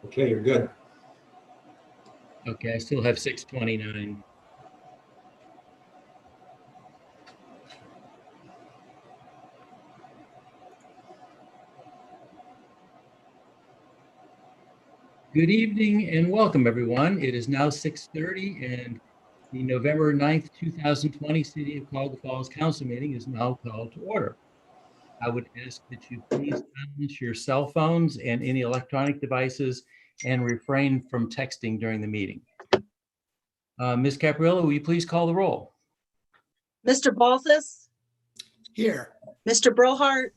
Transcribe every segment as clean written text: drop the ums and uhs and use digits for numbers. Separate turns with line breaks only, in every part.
Okay, you're good.
Okay, I still have 629. Good evening and welcome, everyone. It is now 6:30 and the November 9th, 2020 City of Cuyahoga Falls Council meeting is now called to order. I would ask that you please silence your cell phones and any electronic devices and refrain from texting during the meeting. Ms. Capriello, will you please call the roll?
Mr. Balthus?
Here.
Mr. Brohart?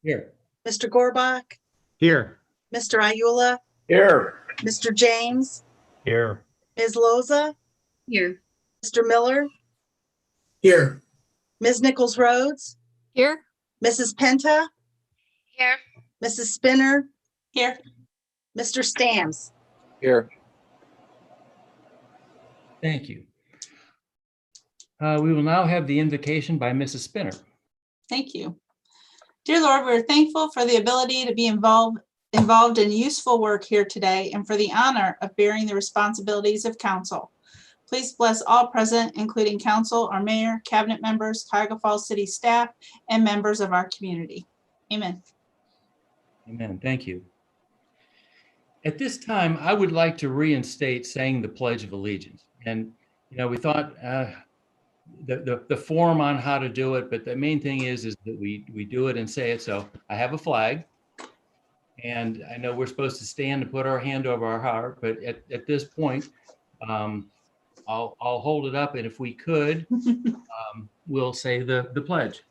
Here.
Mr. Gorbach?
Here.
Mr. Ayula?
Here.
Mr. James?
Here.
Ms. Loza?
Here.
Mr. Miller?
Here.
Ms. Nichols Rhodes?
Here.
Mrs. Penta?
Here.
Mrs. Spinner?
Here.
Mr. Stams?
Here.
Thank you. We will now have the invocation by Mrs. Spinner.
Thank you. Dear Lord, we're thankful for the ability to be involved in useful work here today and for the honor of bearing the responsibilities of council. Please bless all present, including council, our mayor, cabinet members, Cuyahoga Falls City staff, and members of our community. Amen.
Amen. Thank you. At this time, I would like to reinstate saying the Pledge of Allegiance. And, you know, we thought the form on how to do it, but the main thing is that we do it and say it. So I have a flag. And I know we're supposed to stand and put our hand over our heart, but at this point, I'll hold it up, and if we could, we'll say the pledge.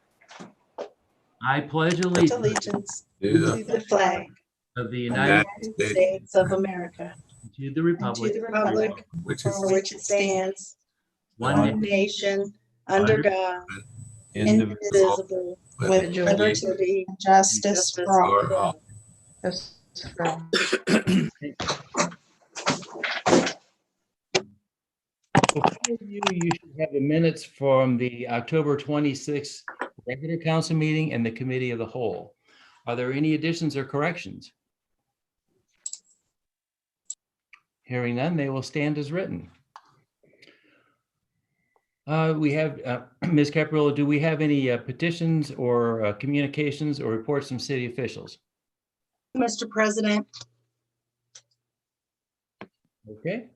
I pledge allegiance
To the flag
of the United
States of America,
to the republic,
for which it stands,
one
nation, under God, indivisible, with liberty and justice for all.
Before you should have the minutes from the October 26th regular council meeting and the committee of the whole. Are there any additions or corrections? Hearing none, they will stand as written. We have, Ms. Capriello, do we have any petitions or communications or reports from city officials?
Mr. President.
Okay.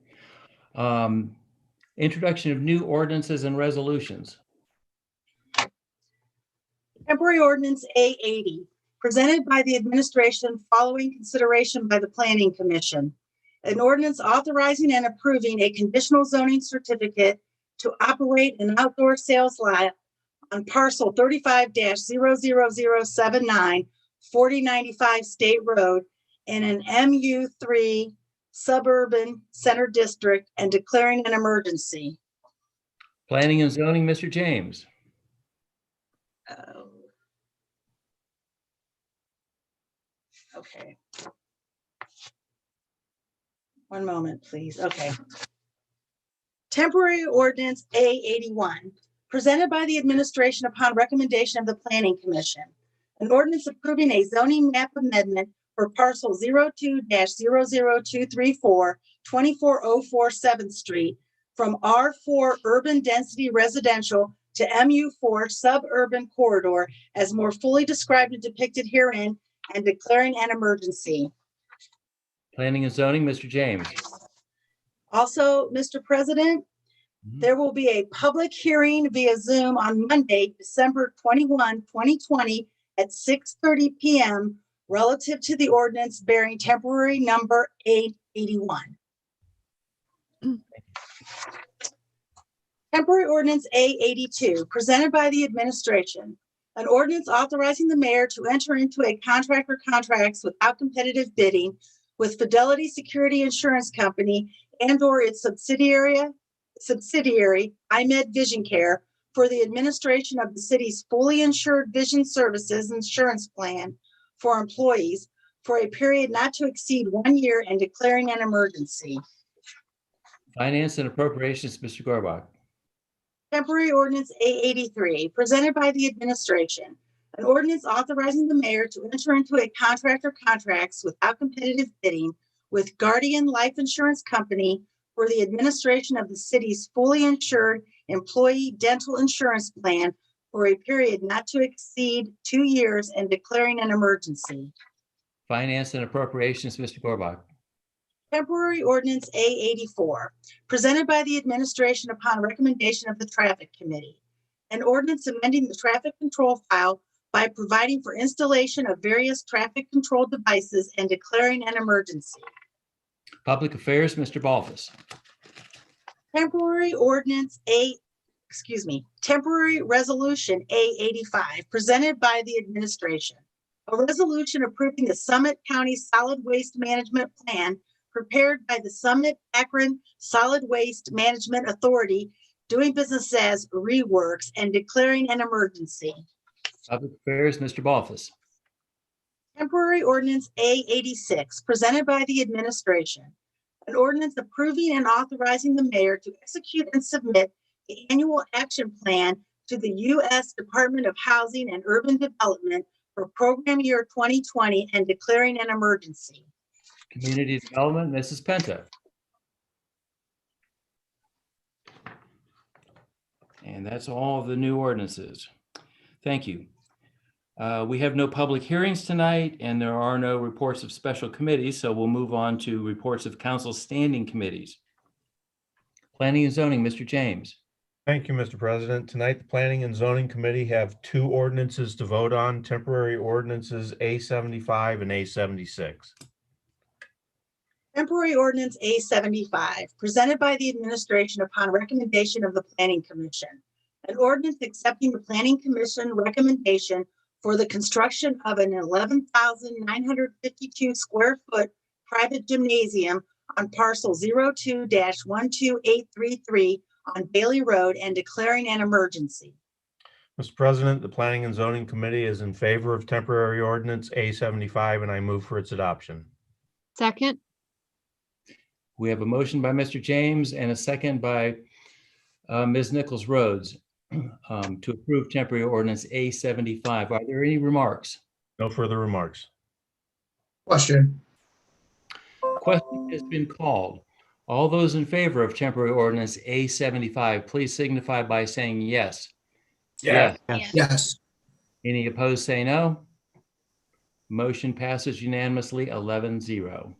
Introduction of new ordinances and resolutions.
Temporary Ordinance A80, presented by the administration following consideration by the Planning Commission. An ordinance authorizing and approving a conditional zoning certificate to operate an outdoor sales lot on parcel 35-00079, 4095 State Road in an MU3 suburban center district and declaring an emergency.
Planning and zoning, Mr. James.
Okay. One moment, please. Okay. Temporary Ordinance A81, presented by the administration upon recommendation of the Planning Commission. An ordinance approving a zoning map amendment for parcel 02-00234, 2404 7th Street from R4 Urban Density Residential to MU4 Suburban Corridor as more fully described and depicted herein and declaring an emergency.
Planning and zoning, Mr. James.
Also, Mr. President, there will be a public hearing via Zoom on Monday, December 21, 2020 at 6:30 p.m. relative to the ordinance bearing temporary number 881. Temporary Ordinance A82, presented by the administration. An ordinance authorizing the mayor to enter into a contract or contracts without competitive bidding with Fidelity Security Insurance Company and/or its subsidiary, IMED Vision Care, for the administration of the city's fully insured vision services insurance plan for employees for a period not to exceed 1 year and declaring an emergency.
Finance and appropriations, Mr. Gorbach.
Temporary Ordinance A83, presented by the administration. An ordinance authorizing the mayor to enter into a contract or contracts without competitive bidding with Guardian Life Insurance Company for the administration of the city's fully insured employee dental insurance plan for a period not to exceed 2 years and declaring an emergency.
Finance and Appropriations, Mr. Gorbach.
Temporary Ordinance A84, presented by the administration upon recommendation of the Traffic Committee. An ordinance amending the traffic control file by providing for installation of various traffic control devices and declaring an emergency.
Public Affairs, Mr. Balfus.
Temporary Resolution A85, presented by the administration. A resolution approving the Summit County Solid Waste Management Plan prepared by the Summit Akron Solid Waste Management Authority, doing business as Reworks, and declaring an emergency.
Public Affairs, Mr. Balfus.
Temporary Ordinance A86, presented by the administration. An ordinance approving and authorizing the mayor to execute and submit the annual action plan to the U.S. Department of Housing and Urban Development for program year 2020 and declaring an emergency.
Community Development, Mrs. Penta. And that's all of the new ordinances. Thank you. We have no public hearings tonight, and there are no reports of special committees, so we'll move on to reports of council standing committees. Planning and Zoning, Mr. James.
Thank you, Mr. President. Tonight, the Planning and Zoning Committee have 2 ordinances to vote on, temporary ordinances A75 and A76.
Temporary Ordinance A75, presented by the administration upon recommendation of the Planning Commission. An ordinance accepting the Planning Commission recommendation for the construction of an 11,952 square foot private gymnasium on parcel 02-12833 on Bailey Road and declaring an emergency.
Mr. President, the Planning and Zoning Committee is in favor of temporary ordinance A75, and I move for its adoption.
Second.
We have a motion by Mr. James and a second by Ms. Nichols Rhodes to approve temporary ordinance A75. Are there any remarks?
No further remarks.
Question.
Question has been called. All those in favor of temporary ordinance A75, please signify by saying yes.
Yes.
Yes.
Any opposed, say no. Motion passes unanimously, 11-0.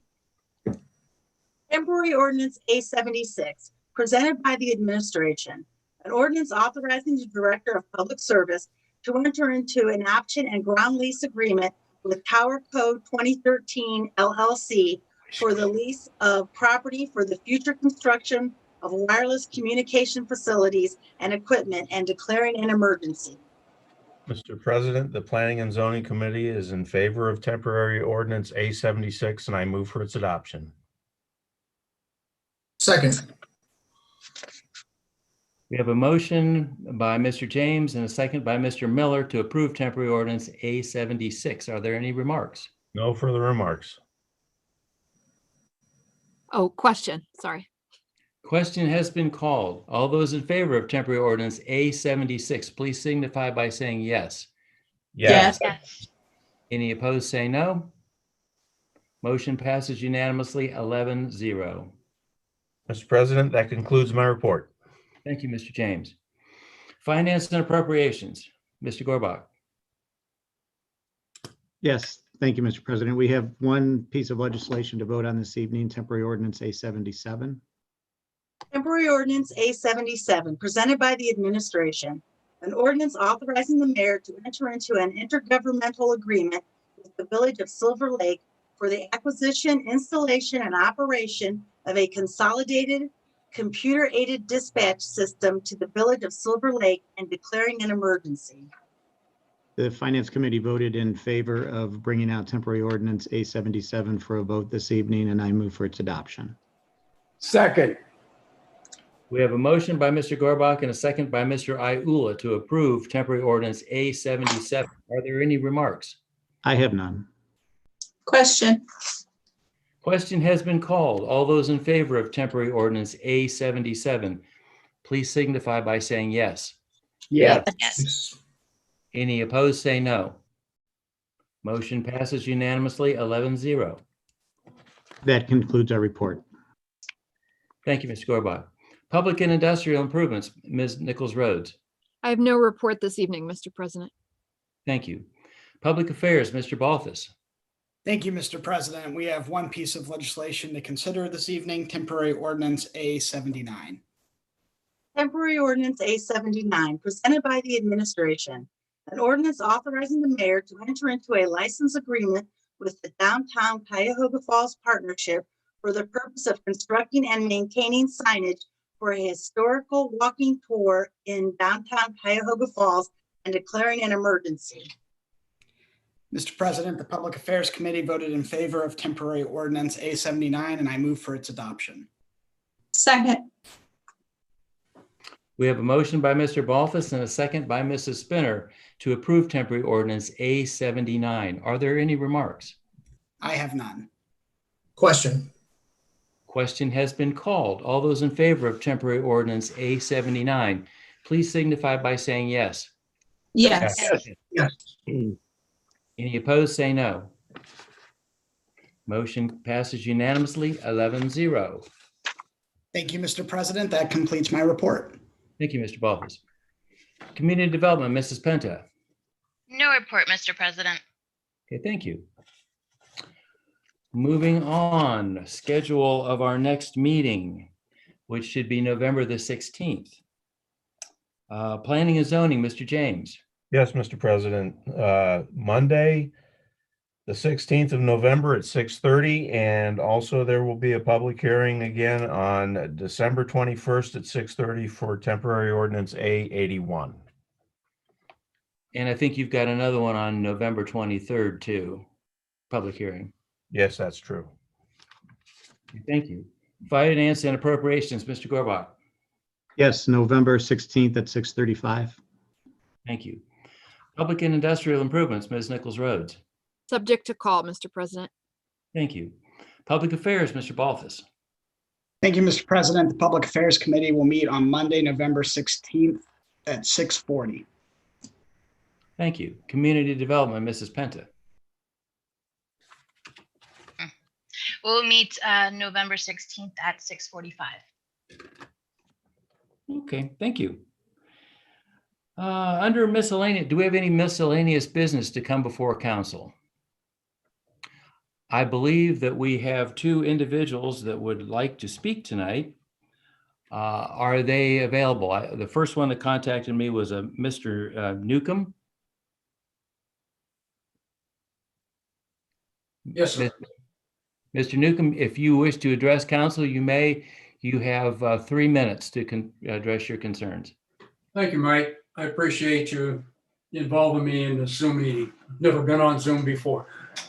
Temporary Ordinance A76, presented by the administration. An ordinance authorizing the Director of Public Service to enter into an option and ground lease agreement with Tower Code 2013 LLC for the lease of property for the future construction of wireless communication facilities and equipment and declaring an emergency.
Mr. President, the Planning and Zoning Committee is in favor of temporary ordinance A76, and I move for its adoption.
Second.
We have a motion by Mr. James and a second by Mr. Miller to approve temporary ordinance A76. Are there any remarks?
No further remarks.
Oh, question. Sorry.
Question has been called. All those in favor of temporary ordinance A76, please signify by saying yes.
Yes.
Any opposed, say no. Motion passes unanimously, 11-0.
Mr. President, that concludes my report.
Thank you, Mr. James. Finance and Appropriations, Mr. Gorbach.
Yes, thank you, Mr. President. We have one piece of legislation to vote on this evening, temporary ordinance A77.
Temporary Ordinance A77, presented by the administration. An ordinance authorizing the mayor to enter into an intergovernmental agreement with the Village of Silver Lake for the acquisition, installation, and operation of a consolidated computer-aided dispatch system to the Village of Silver Lake and declaring an emergency.
The Finance Committee voted in favor of bringing out temporary ordinance A77 for a vote this evening, and I move for its adoption.
Second.
We have a motion by Mr. Gorbach and a second by Mr. Iula to approve temporary ordinance A77. Are there any remarks?
I have none.
Question.
Question has been called. All those in favor of temporary ordinance A77, please signify by saying yes.
Yes.
Any opposed, say no. Motion passes unanimously, 11-0.
That concludes our report.
Thank you, Mr. Gorbach. Public and Industrial Improvements, Ms. Nichols Rhodes.
I have no report this evening, Mr. President.
Thank you. Public Affairs, Mr. Balthus.
Thank you, Mr. President. We have one piece of legislation to consider this evening, temporary ordinance A79.
Temporary ordinance A79, presented by the administration. An ordinance authorizing the mayor to enter into a license agreement with the Downtown Cuyahoga Falls Partnership for the purpose of constructing and maintaining signage for a historical walking tour in downtown Cuyahoga Falls and declaring an emergency.
Mr. President, the Public Affairs Committee voted in favor of temporary ordinance A79, and I move for its adoption.
Second.
We have a motion by Mr. Balthus and a second by Mrs. Spinner to approve temporary ordinance A79. Are there any remarks?
I have none.
Question.
Question has been called. All those in favor of temporary ordinance A79, please signify by saying yes.
Yes.
Yes.
Any opposed, say no. Motion passes unanimously, 11-0.
Thank you, Mr. President. That completes my report.
Thank you, Mr. Balthus. Community Development, Mrs. Penta.
No report, Mr. President.
Okay, thank you. Moving on, schedule of our next meeting, which should be November the 16th. Planning and Zoning, Mr. James.
Yes, Mr. President. Monday, the 16th of November at 6:30, and also there will be a public hearing again on December 21st at 6:30 for temporary ordinance A81.
And I think you've got another one on November 23rd too, public hearing.
Yes, that's true.
Thank you. Finance and Appropriations, Mr. Gorbach.
Yes, November 16th at 6:35.
Thank you. Public and Industrial Improvements, Ms. Nichols Rhodes.
Subject to call, Mr. President.
Thank you. Public Affairs, Mr. Balthus.
Thank you, Mr. President. The Public Affairs Committee will meet on Monday, November 16th at 6:40.
Thank you. Community Development, Mrs. Penta.
We'll meet November 16th at 6:45.
Okay, thank you. Under miscellaneous, do we have any miscellaneous business to come before council? I believe that we have two individuals that would like to speak tonight. Are they available? The first one that contacted me was a Mr. Newcomb.
Yes, sir.
Mr. Newcomb, if you wish to address council, you may. You have 3 minutes to address your concerns.
Thank you, Mike. I appreciate you involving me in the Zoom meeting. Never been on Zoom before,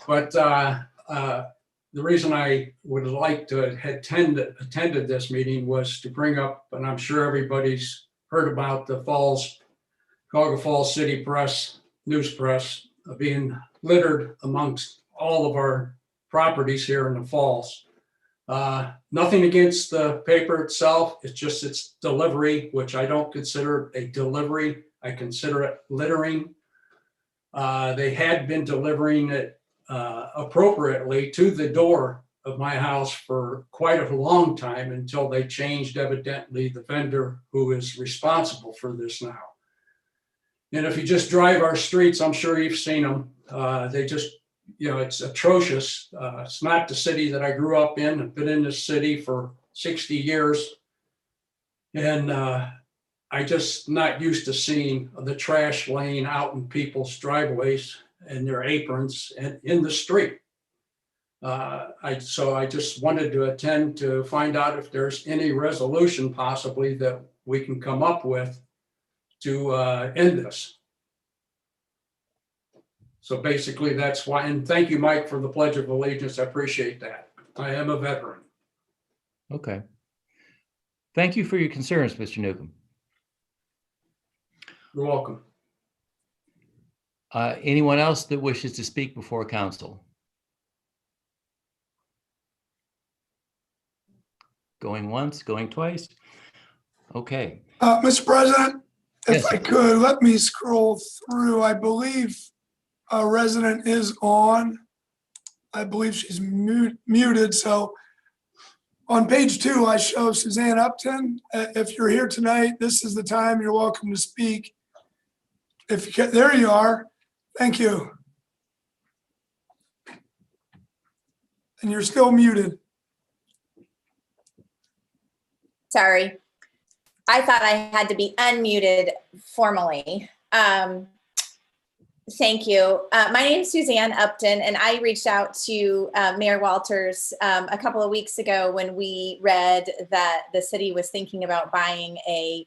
but the reason I would like to attended this meeting was to bring up, and I'm sure everybody's heard about the Cuyahoga Falls City Press, news press, being littered amongst all of our properties here in the falls. Nothing against the paper itself. It's just its delivery, which I don't consider a delivery. I consider it littering. They had been delivering it appropriately to the door of my house for quite a long time until they changed evidently the vendor who is responsible for this now. And if you just drive our streets, I'm sure you've seen them. They just, it's atrocious. It's not the city that I grew up in. I've been in this city for 60 years. And I just not used to seeing the trash laying out in people's driveways and their aprons and in the street. So I just wanted to attend to find out if there's any resolution possibly that we can come up with to end this. So basically that's why, and thank you, Mike, for the Pledge of Allegiance. I appreciate that. I am a veteran.
Okay. Thank you for your concerns, Mr. Newcomb.
You're welcome.
Anyone else that wishes to speak before council? Going once, going twice? Okay.
Mr. President, if
Yes.
I could, let me scroll through. I believe a resident is on. I believe she's muted. So on page 2, I show Suzanne Upton. If you're here tonight, this is the time. You're welcome to speak. There you are. Thank you. And you're still muted.
Sorry. I thought I had to be unmuted formally. Thank you. My name is Suzanne Upton, and I reached out to Mayor Walters a couple of weeks ago when we read that the city was thinking about buying a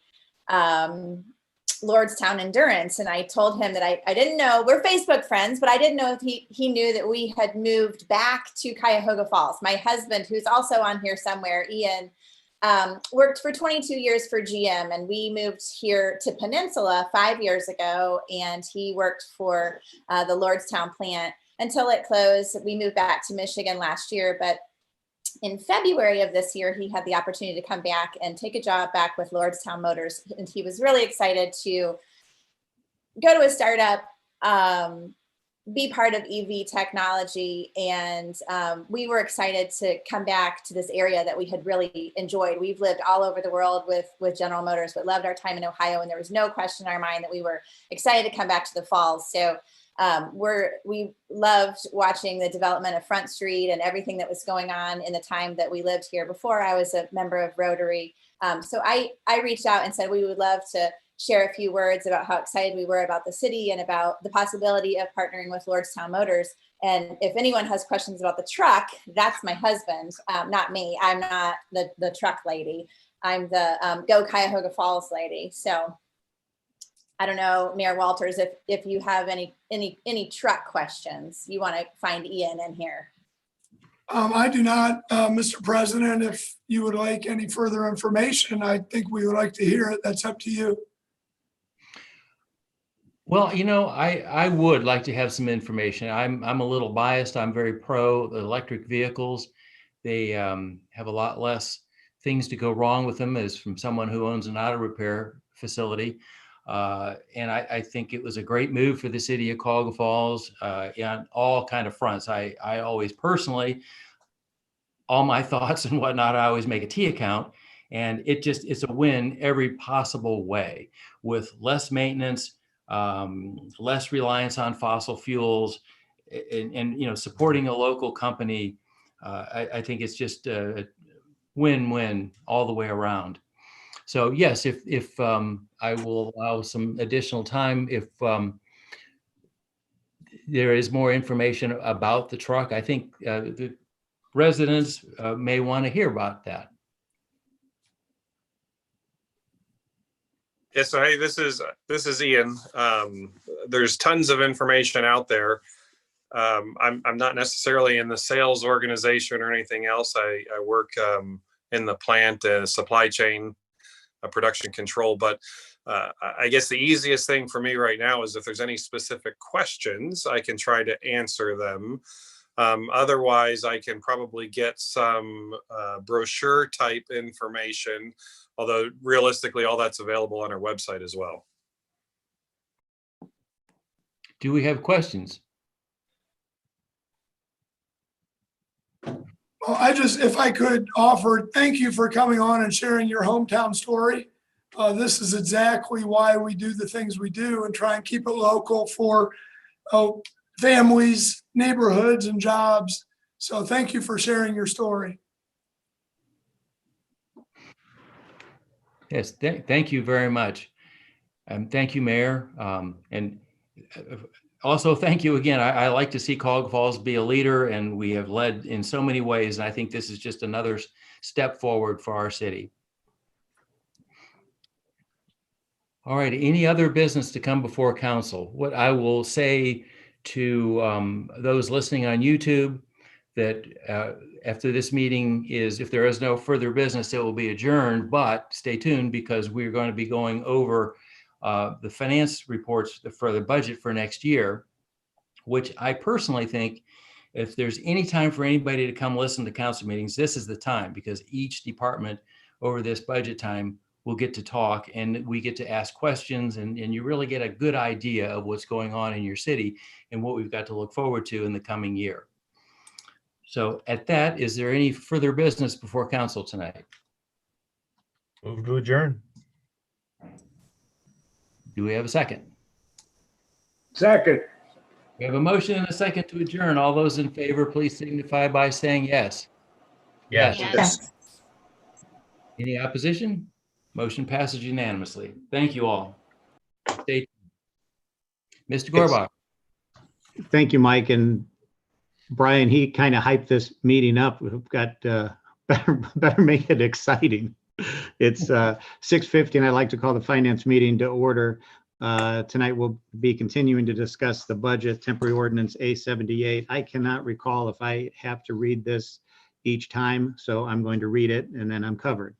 Lordstown Endurance. And I told him that I didn't know, we're Facebook friends, but I didn't know if he knew that we had moved back to Cuyahoga Falls. My husband, who's also on here somewhere, Ian, worked for 22 years for GM, and we moved here to Peninsula 5 years ago, and he worked for the Lordstown plant until it closed. We moved back to Michigan last year, but in February of this year, he had the opportunity to come back and take a job back with Lordstown Motors, and he was really excited to go to a startup, be part of EV technology. And we were excited to come back to this area that we had really enjoyed. We've lived all over the world with General Motors, but loved our time in Ohio. And there was no question in our mind that we were excited to come back to the Falls. So we loved watching the development of Front Street and everything that was going on in the time that we lived here before I was a member of Rotary. So I reached out and said we would love to share a few words about how excited we were about the city and about the possibility of partnering with Lordstown Motors. And if anyone has questions about the truck, that's my husband, not me. I'm not the truck lady. I'm the Go Cuyahoga Falls lady. So I don't know, Mayor Walters, if you have any truck questions, you want to find Ian in here.
I do not, Mr. President. If you would like any further information, I think we would like to hear it. That's up to you.
Well, you know, I would like to have some information. I'm a little biased. I'm very pro electric vehicles. They have a lot less things to go wrong with them, as from someone who owns an auto repair facility. And I think it was a great move for the city of Cuyahoga Falls on all kind of fronts. I always personally, all my thoughts and whatnot, I always make a T account, and it's a win every possible way, with less maintenance, less reliance on fossil fuels, and you know, supporting a local company. I think it's just a win-win all the way around. So yes, if I will allow some additional time, if there is more information about the truck, I think the residents may want to hear about that.
Yeah, so hey, this is Ian. There's tons of information out there. I'm not necessarily in the sales organization or anything else. I work in the plant, supply chain, production control. But I guess the easiest thing for me right now is if there's any specific questions, I can try to answer them. Otherwise, I can probably get some brochure type information, although realistically, all that's available on our website as well.
Do we have questions?
Well, if I could offer, thank you for coming on and sharing your hometown story. This is exactly why we do the things we do and try and keep it local for families, neighborhoods, and jobs. So thank you for sharing your story.
Yes, thank you very much. Thank you, Mayor. And also thank you again. I like to see Cuyahoga Falls be a leader, and we have led in so many ways. And I think this is just another step forward for our city. All right, any other business to come before council? What I will say to those listening on YouTube, that after this meeting is, if there is no further business, it will be adjourned, but stay tuned because we're going to be going over the finance reports for the budget for next year, which I personally think if there's any time for anybody to come listen to council meetings, this is the time, because each department over this budget time will get to talk and we get to ask questions, and you really get a good idea of what's going on in your city and what we've got to look forward to in the coming year. So at that, is there any further business before council tonight?
Move to adjourn.
Do we have a second?
Second.
We have a motion and a second to adjourn. All those in favor, please signify by saying yes.
Yes.
Yes.
Any opposition? Motion passes unanimously. Thank you all. Stay tuned. Mr. Gorbach.
Thank you, Mike. And Brian, he kind of hyped this meeting up. We've got, better make it exciting. It's 6:50 and I'd like to call the finance meeting to order. Tonight we'll be continuing to discuss the budget, temporary ordinance A78. I cannot recall if I have to read this each time, so I'm going to read it and then I'm covered.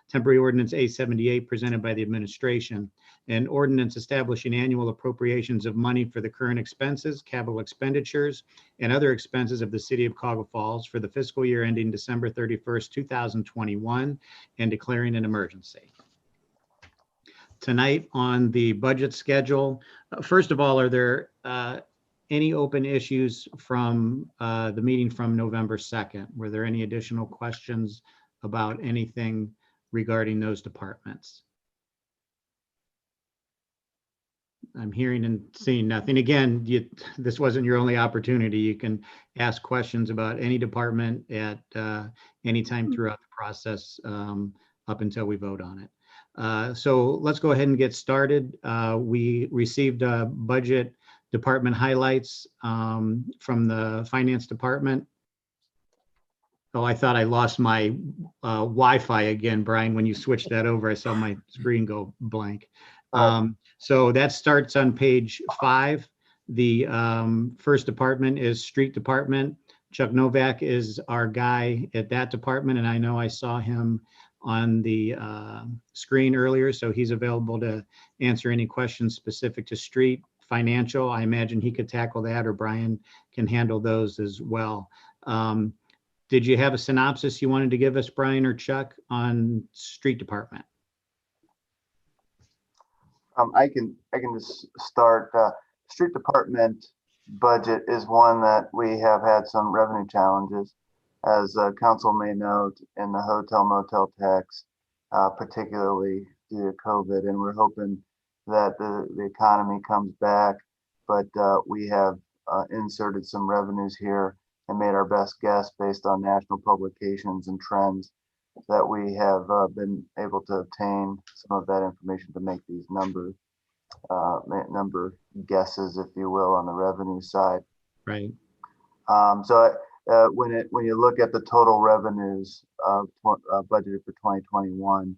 Temporary ordinance A78 presented by the administration. An ordinance establishing annual appropriations of money for the current expenses, capital expenditures, and other expenses of the city of Cuyahoga Falls for the fiscal year ending December 31st, 2021, and declaring an emergency. Tonight on the budget schedule, first of all, are there any open issues from the meeting from November 2nd? Were there any additional questions about anything regarding those departments? I'm hearing and seeing nothing. Again, this wasn't your only opportunity. You can ask questions about any department at any time throughout the process up until we vote on it. So let's go ahead and get started. We received budget department highlights from the finance department. Oh, I thought I lost my Wi-Fi again, Brian. When you switched that over, I saw my screen go blank. So that starts on page 5. The first department is street department. Chuck Novak is our guy at that department, and I know I saw him on the screen earlier, so he's available to answer any questions specific to street. Financial, I imagine he could tackle that, or Brian can handle those as well. Did you have a synopsis you wanted to give us, Brian or Chuck, on street department?
I can just start. Street department budget is one that we have had some revenue challenges, as council may note, in the hotel motel tax, particularly due to COVID, and we're hoping that the economy comes back, but we have inserted some revenues here and made our best guess based on national publications and trends that we have been able to obtain some of that information to make these number guesses, if you will, on the revenue side.
Right.
So when you look at the total revenues budgeted for 2021,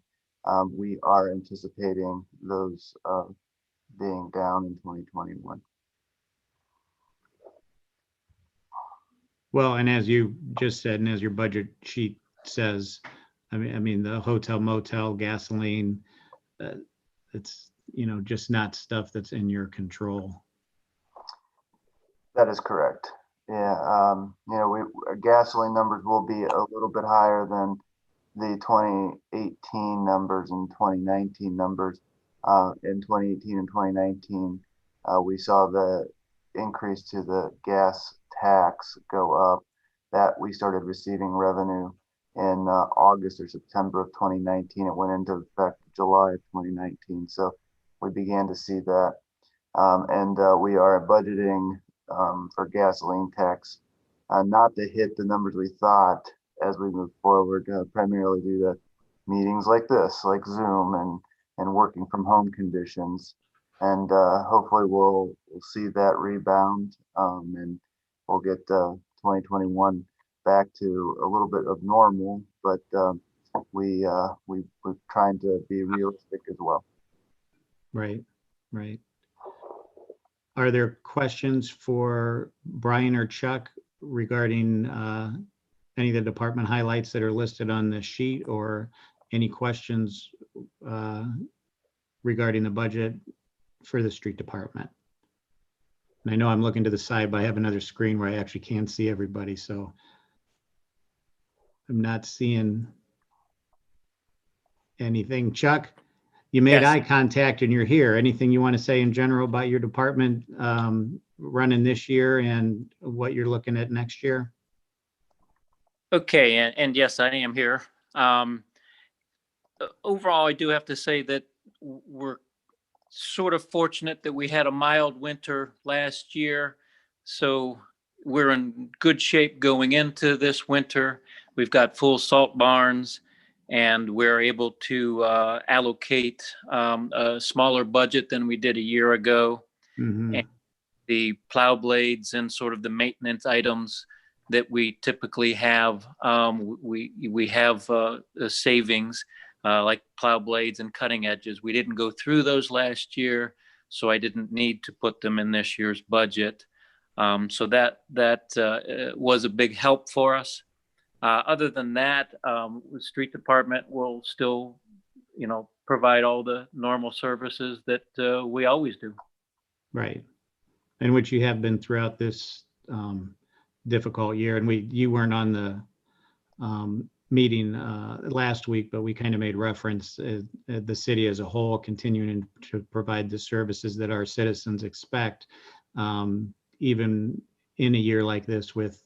we are anticipating those being down in 2021.
Well, and as you just said, and as your budget sheet says, I mean, the hotel, motel, gasoline, it's, just not stuff that's in your control.
That is correct. Yeah. Gasoline numbers will be a little bit higher than the 2018 numbers and 2019 numbers. In 2018 and 2019, we saw the increase to the gas tax go up, that we started receiving revenue in August or September of 2019. It went into effect July of 2019. So we began to see that. And we are budgeting for gasoline tax not to hit the numbers we thought as we move forward, primarily due to meetings like this, like Zoom and working from home conditions. And hopefully we'll see that rebound and we'll get 2021 back to a little bit of normal, but we're trying to be realistic as well.
Right, right. Are there questions for Brian or Chuck regarding any of the department highlights that are listed on the sheet, or any questions regarding the budget for the street department? And I know I'm looking to the side, but I have another screen where I actually can't see everybody, so I'm not seeing anything. Chuck, you made
Yes.
eye contact and you're here. Anything you want to say in general about your department running this year and what you're looking at next year?
Okay, and yes, I am here. Overall, I do have to say that we're sort of fortunate that we had a mild winter last year. So we're in good shape going into this winter. We've got full salt barns, and we're able to allocate a smaller budget than we did a year ago.
Mhm.
And the plow blades and sort of the maintenance items that we typically have, we have savings like plow blades and cutting edges. We didn't go through those last year, so I didn't need to put them in this year's budget. So that was a big help for us. Other than that, the street department will still, provide all the normal services that we always do.
Right. And which you have been throughout this difficult year. And you weren't on the meeting last week, but we kind of made reference the city as a whole continuing to provide the services that our citizens expect, even in a year like this with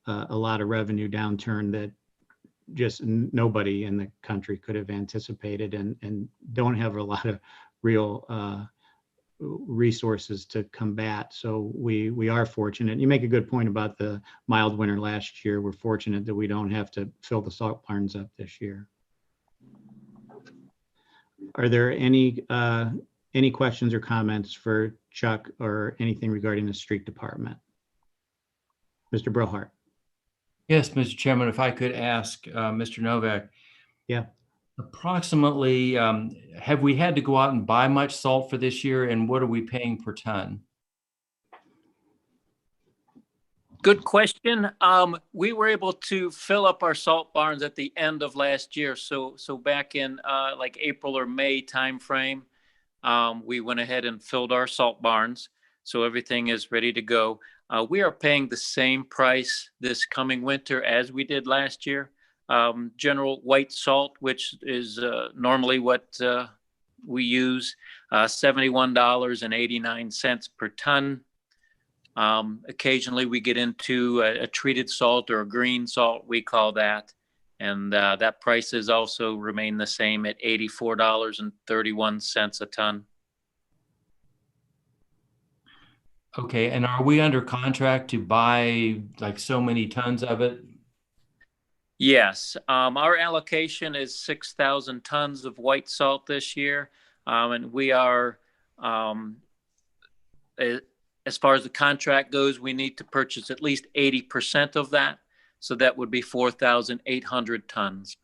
a lot of revenue downturn that just nobody in the country could have anticipated, and don't have a lot of real resources to combat. So we are fortunate. You make a good point about the mild winter last year. We're fortunate that we don't have to fill the salt barns up this year. Are there any questions or comments for Chuck or anything regarding the street department? Mr. Brillhart.
Yes, Mr. Chairman, if I could ask Mr. Novak.
Yeah.
Approximately, have we had to go out and buy much salt for this year, and what are we paying per ton?
Good question. We were able to fill up our salt barns at the end of last year. So back in like April or May timeframe, we went ahead and filled our salt barns. So everything is ready to go. We are paying the same price this coming winter as we did last year. General white salt, which is normally what we use, $71.89 per ton. Occasionally we get into a treated salt or a green salt, we call that. And that price has also remained the same at $84.31 a ton.
Okay, and are we under contract to buy like so many tons of it?
Yes, our allocation is 6,000 tons of white salt this year. And we are, as far as the contract goes, we need to purchase at least 80% of that. So that would be 4,800 tons.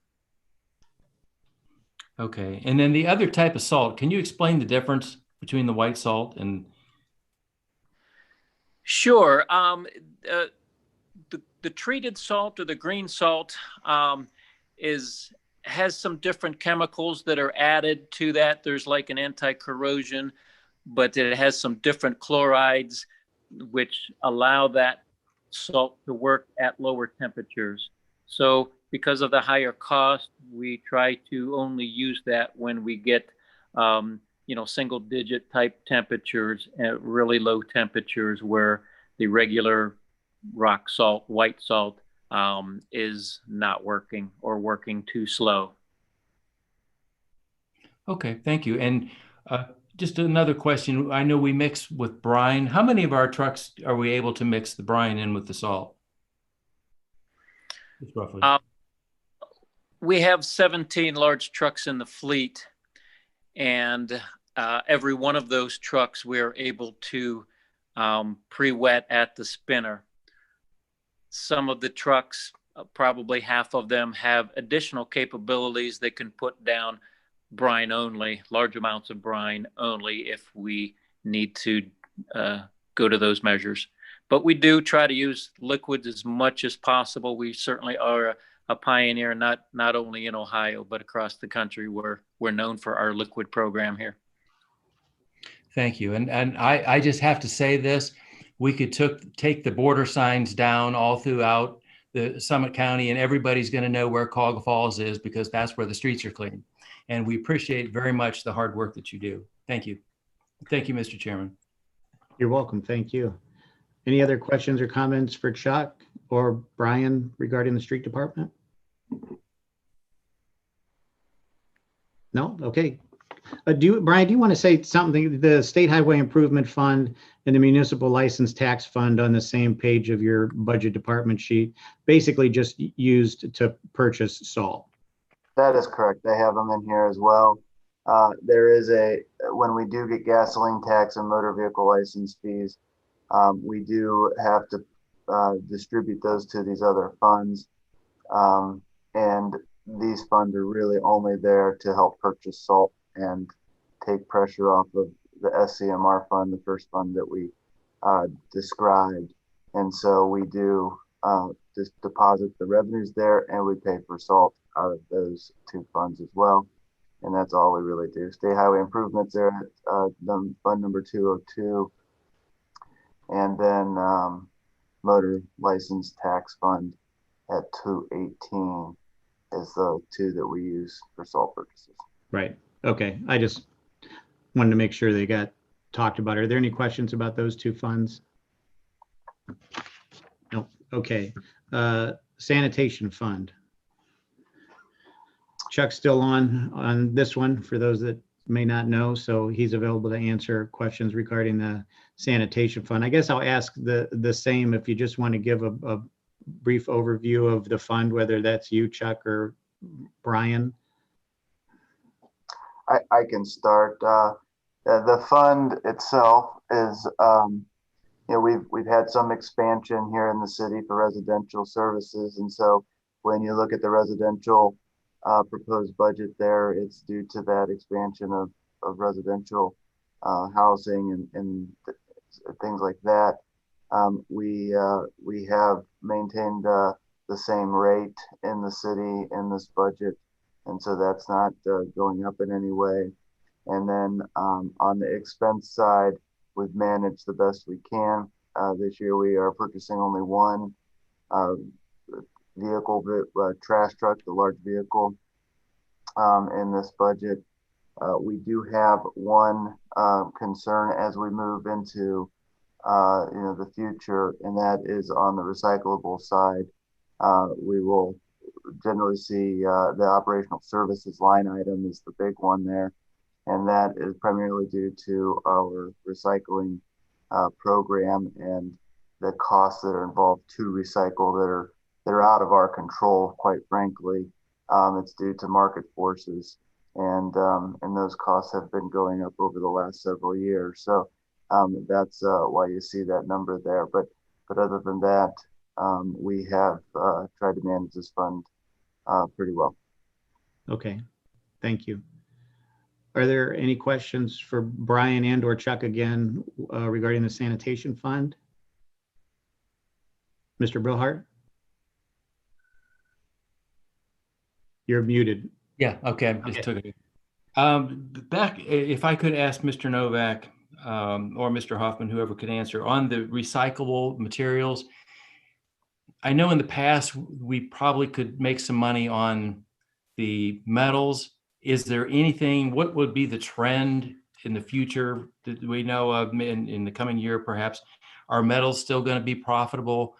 Okay, and then the other type of salt, can you explain the difference between the white salt and?
Sure. The treated salt or the green salt has some different chemicals that are added to that. There's like an anti-corrosion, but it has some different chlorides which allow that salt to work at lower temperatures. So because of the higher cost, we try to only use that when we get single digit type temperatures at really low temperatures where the regular rock salt, white salt, is not working or working too slow.
Okay, thank you. And just another question. I know we mix with brine. How many of our trucks are we able to mix the brine in with the salt? Just roughly.
We have 17 large trucks in the fleet, and every one of those trucks we're able to pre-wet at the spinner. Some of the trucks, probably half of them, have additional capabilities that can put down brine only, large amounts of brine only if we need to go to those measures. But we do try to use liquids as much as possible. We certainly are a pioneer, not only in Ohio, but across the country. We're known for our liquid program here.
Thank you. And I just have to say this, we could take the border signs down all throughout the Summit County, and everybody's going to know where Cuyahoga Falls is because that's where the streets are clean. And we appreciate very much the hard work that you do. Thank you. Thank you, Mr. Chairman.
You're welcome. Thank you. Any other questions or comments for Chuck? or Brian regarding the street department? No? Okay. Brian, do you want to say something? The State Highway Improvement Fund and the Municipal License Tax Fund on the same page of your budget department sheet, basically just used to purchase salt.
That is correct. They have them in here as well. There is when we do get gasoline tax and motor vehicle license fees, we do have to distribute those to these other funds. And these funds are really only there to help purchase salt and take pressure off of the SCMR fund, the first fund that we described. And so we do just deposit the revenues there, and we pay for salt out of those two funds as well. And that's all we really do. State highway improvements there at fund number 202. And then motor license tax fund at 218 is the two that we use for salt purchases.
Right. Okay. I just wanted to make sure they got talked about. Are there any questions about those two funds? No. Okay. Sanitation Fund. Chuck's still on this one for those that may not know, so he's available to answer questions regarding the Sanitation Fund. I guess I'll ask the same if you just want to give a brief overview of the fund, whether that's you, Chuck, or Brian.
I can start. The fund itself is, we've had some expansion here in the city for residential services. And so when you look at the residential proposed budget there, it's due to that expansion of residential housing and things like that. We have maintained the same rate in the city in this budget, and so that's not going up in any way. And then on the expense side, we've managed the best we can. This year we are purchasing only one vehicle, trash truck, the large vehicle in this budget. We do have one concern as we move into the future, and that is on the recyclable side. We will generally see the operational services line item is the big one there, and that is primarily due to our recycling program and the costs that are involved to recycle that are out of our control, quite frankly. It's due to market forces, and those costs have been going up over the last several years. So that's why you see that number there. But other than that, we have tried to manage this fund pretty well.
Okay, thank you. Are there any questions for Brian and or Chuck again regarding the Sanitation Fund? Mr. Brillhart? You're muted.
Yeah, okay, I just took it. Back, if I could ask Mr. Novak or Mr. Hoffman, whoever could answer, on the recyclable materials. I know in the past, we probably could make some money on the metals. Is there anything, what would be the trend in the future that we know of in the coming year, perhaps? Are metals still going to be profitable?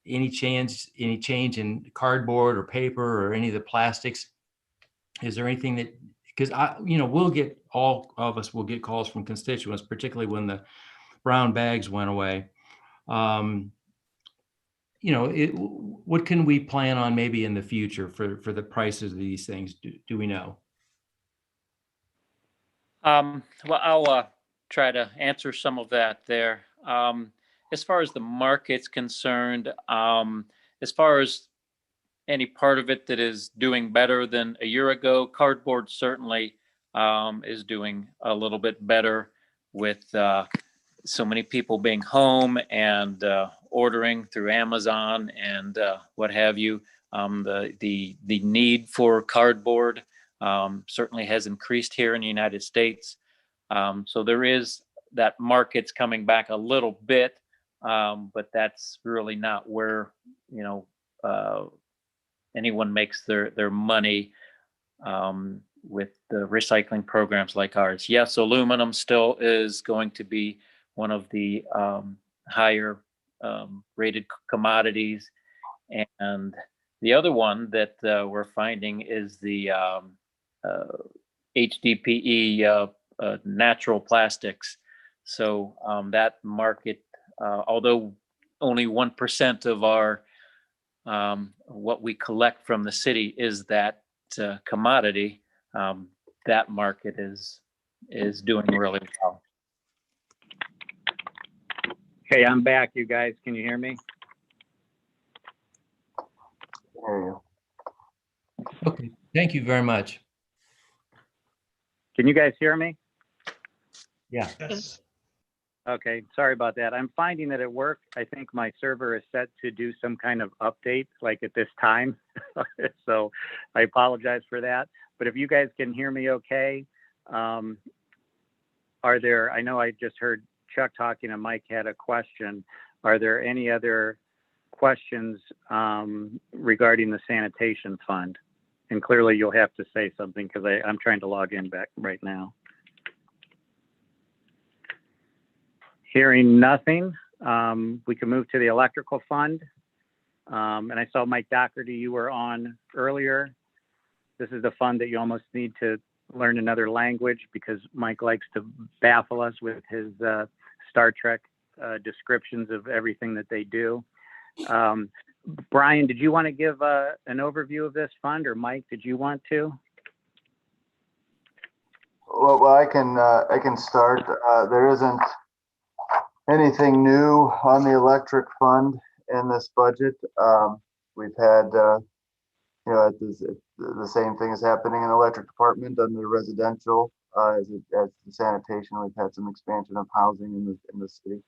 Any change in cardboard or paper or any of the plastics? Is there anything that, because all of us will get calls from constituents, particularly when the brown bags went away. What can we plan on maybe in the future for the prices of these things? Do we know?
Well, I'll try to answer some of that there. As far as the market's concerned, as far as any part of it that is doing better than a year ago, cardboard certainly is doing a little bit better with so many people being home and ordering through Amazon and what have you. The need for cardboard certainly has increased here in the United States. So there is that market's coming back a little bit, but that's really not where anyone makes their money with the recycling programs like ours. Yes, aluminum still is going to be one of the higher rated commodities. And the other one that we're finding is the HDPE natural plastics. So that market, although only 1% of our what we collect from the city is that commodity, that market is doing really well.
Okay, I'm back, you guys. Can you hear me?
Hear you.
Okay, thank you very much.
Can you guys hear me?
Yeah.
Yes.
Okay, sorry about that. I'm finding that at work, I think my server is set to do some kind of update, like at this time. So I apologize for that. But if you guys can hear me okay, are there, I know I just heard Chuck talking and Mike had a question. Are there any other questions regarding the sanitation fund? And clearly you'll have to say something because I'm trying to log in back right now. Hearing nothing, we can move to the electrical fund. And I saw Mike Doherty, you were on earlier. This is the fund that you almost need to learn another language because Mike likes to baffle us with his Star Trek descriptions of everything that they do. Brian, did you want to give an overview of this fund, or Mike, did you want to?
Well, I can start. There isn't anything new on the electric fund in this budget. We've had, the same thing is happening in the electric department under residential. As the sanitation, we've had some expansion of housing in the city.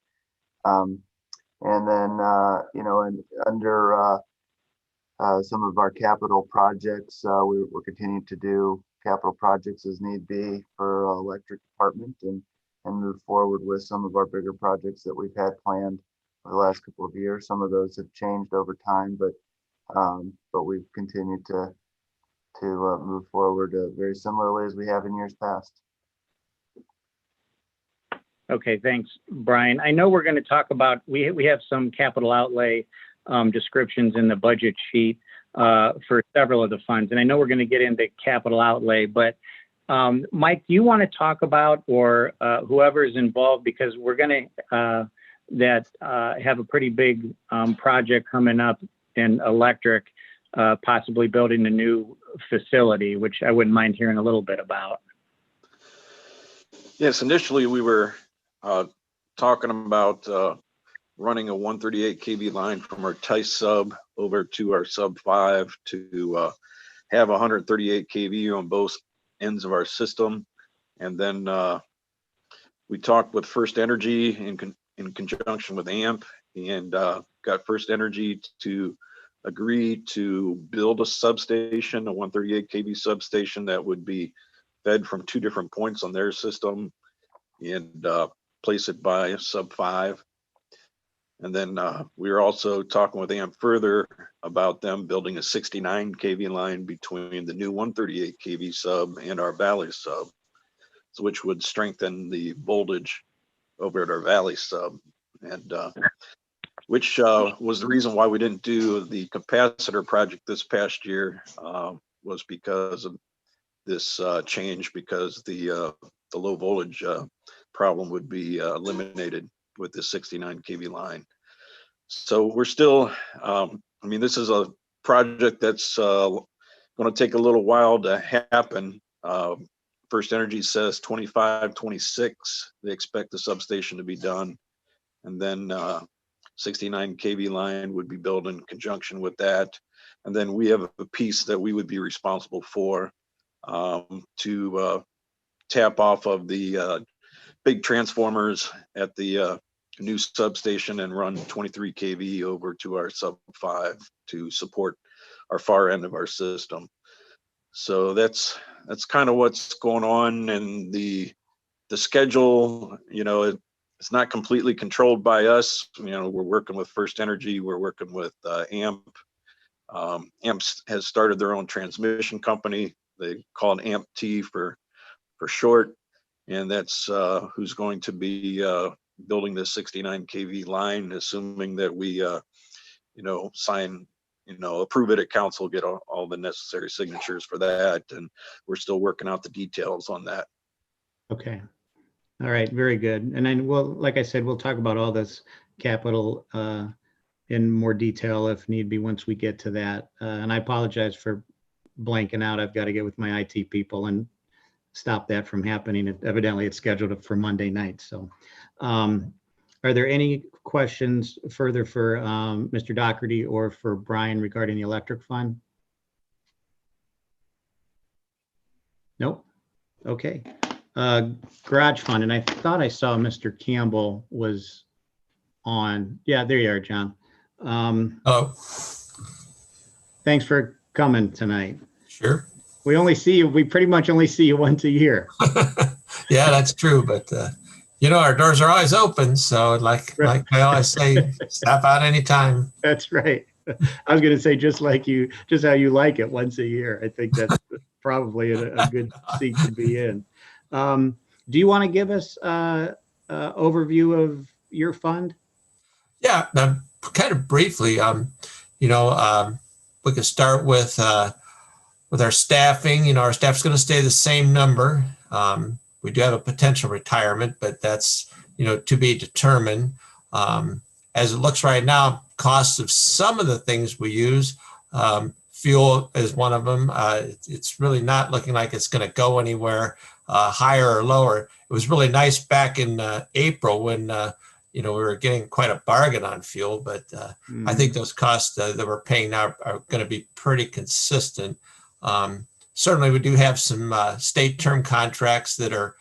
And then, and under some of our capital projects, we're continuing to do capital projects as need be for electric department and move forward with some of our bigger projects that we've had planned for the last couple of years. Some of those have changed over time, but we've continued to move forward very similarly as we have in years past.
Okay, thanks, Brian. I know we're going to talk about, we have some capital outlay descriptions in the budget sheet for several of the funds. And I know we're going to get into capital outlay, but Mike, do you want to talk about, or whoever is involved, because we're going to have a pretty big project coming up in electric, possibly building a new facility, which I wouldn't mind hearing a little bit about.
Yes, initially we were talking about running a 138 kV line from our Tice sub over to our sub 5 to have 138 kV on both ends of our system. And then we talked with First Energy in conjunction with AMP and got First Energy to agree to build a substation, a 138 kV substation that would be fed from 2 different points on their system and place it by sub 5. And then we were also talking with AMP further about them building a 69 kV line between the new 138 kV sub and our Valley sub, so which would strengthen the voltage over at our Valley sub, and which was the reason why we didn't do the capacitor project this past year, was because of this change, because the low voltage problem would be eliminated with the 69 kV line. So we're still, I mean, this is a project that's going to take a little while to happen. First Energy says 25, 26, they expect the substation to be done. And then 69 kV line would be built in conjunction with that. And then we have a piece that we would be responsible for to tap off of the big transformers at the new substation and run 23 kV over to our sub 5 to support our far end of our system. So that's kind of what's going on, and the schedule, you know, it's not completely controlled by us. You know, we're working with First Energy, we're working with AMP. AMP has started their own transmission company. They call it AMP-T for short, and that's who's going to be building this 69 kV line, assuming that we, sign, approve it at council, get all the necessary signatures for that. And we're still working out the details on that.
Okay. All right, very good. And then like I said, we'll talk about all this capital in more detail if need be once we get to that. And I apologize for blanking out. I've got to get with my IT people and stop that from happening. Evidently, it's scheduled for Monday night. So are there any questions further for Mr. Doherty or for Brine regarding the electric fund? Nope. Okay. Garage fund, and I thought I saw Mr. Campbell was on. Yeah, there you are, John. Thanks for coming tonight.
Sure.
We pretty much only see you once a year.
Yeah, that's true. But, our doors are always open. So like I always say, stop out anytime.
That's right. I was going to say, just how you like it once a year. I think that's probably a good seat to be in. Do you want to give us an overview of your fund?
Yeah, kind of briefly, we could start with our staffing. Our staff's going to stay the same number. We do have a potential retirement, but that's, to be determined. As it looks right now, costs of some of the things we use, fuel is one of them. It's really not looking like it's going to go anywhere higher or lower. It was really nice back in April when, we were getting quite a bargain on fuel, but I think those costs that we're paying now are going to be pretty consistent. Certainly, we do have some state term contracts that are,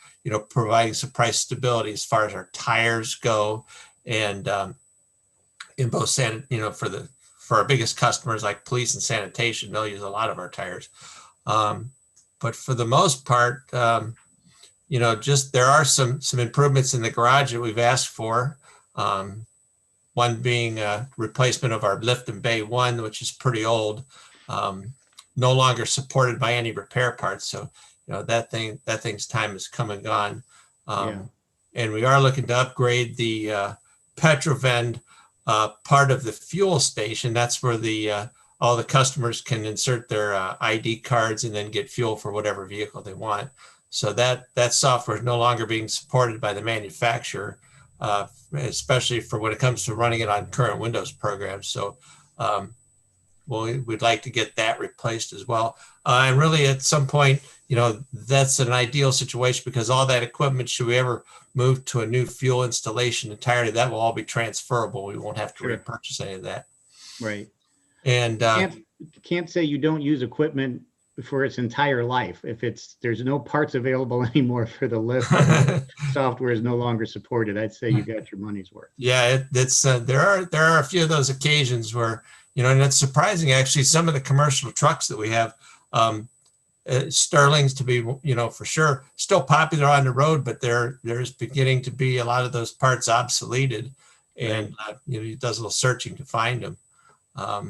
providing some price stability as far as our tires go, and in both for our biggest customers like police and sanitation, they'll use a lot of our tires. But for the most part, just there are some improvements in the garage that we've asked for. One being a replacement of our lift and bay one, which is pretty old. No longer supported by any repair parts. So, that thing's time has come and gone. And we are looking to upgrade the Petrovend part of the fuel station. That's where all the customers can insert their ID cards and then get fuel for whatever vehicle they want. So that software is no longer being supported by the manufacturer, especially for when it comes to running it on current Windows programs. So, we'd like to get that replaced as well. And really at some point, that's an ideal situation because all that equipment, should we ever move to a new fuel installation entirely, that will all be transferable. We won't have to repurchase any of that.
Right.
And
can't say you don't use equipment for its entire life. If there's no parts available anymore for the lift, software is no longer supported, I'd say you got your money's worth.
Yeah, there are a few of those occasions where, and it's surprising actually, some of the commercial trucks that we have, Sterling's to be, for sure still popular on the road, but there's beginning to be a lot of those parts obsoleted, and it does a little searching to find them. I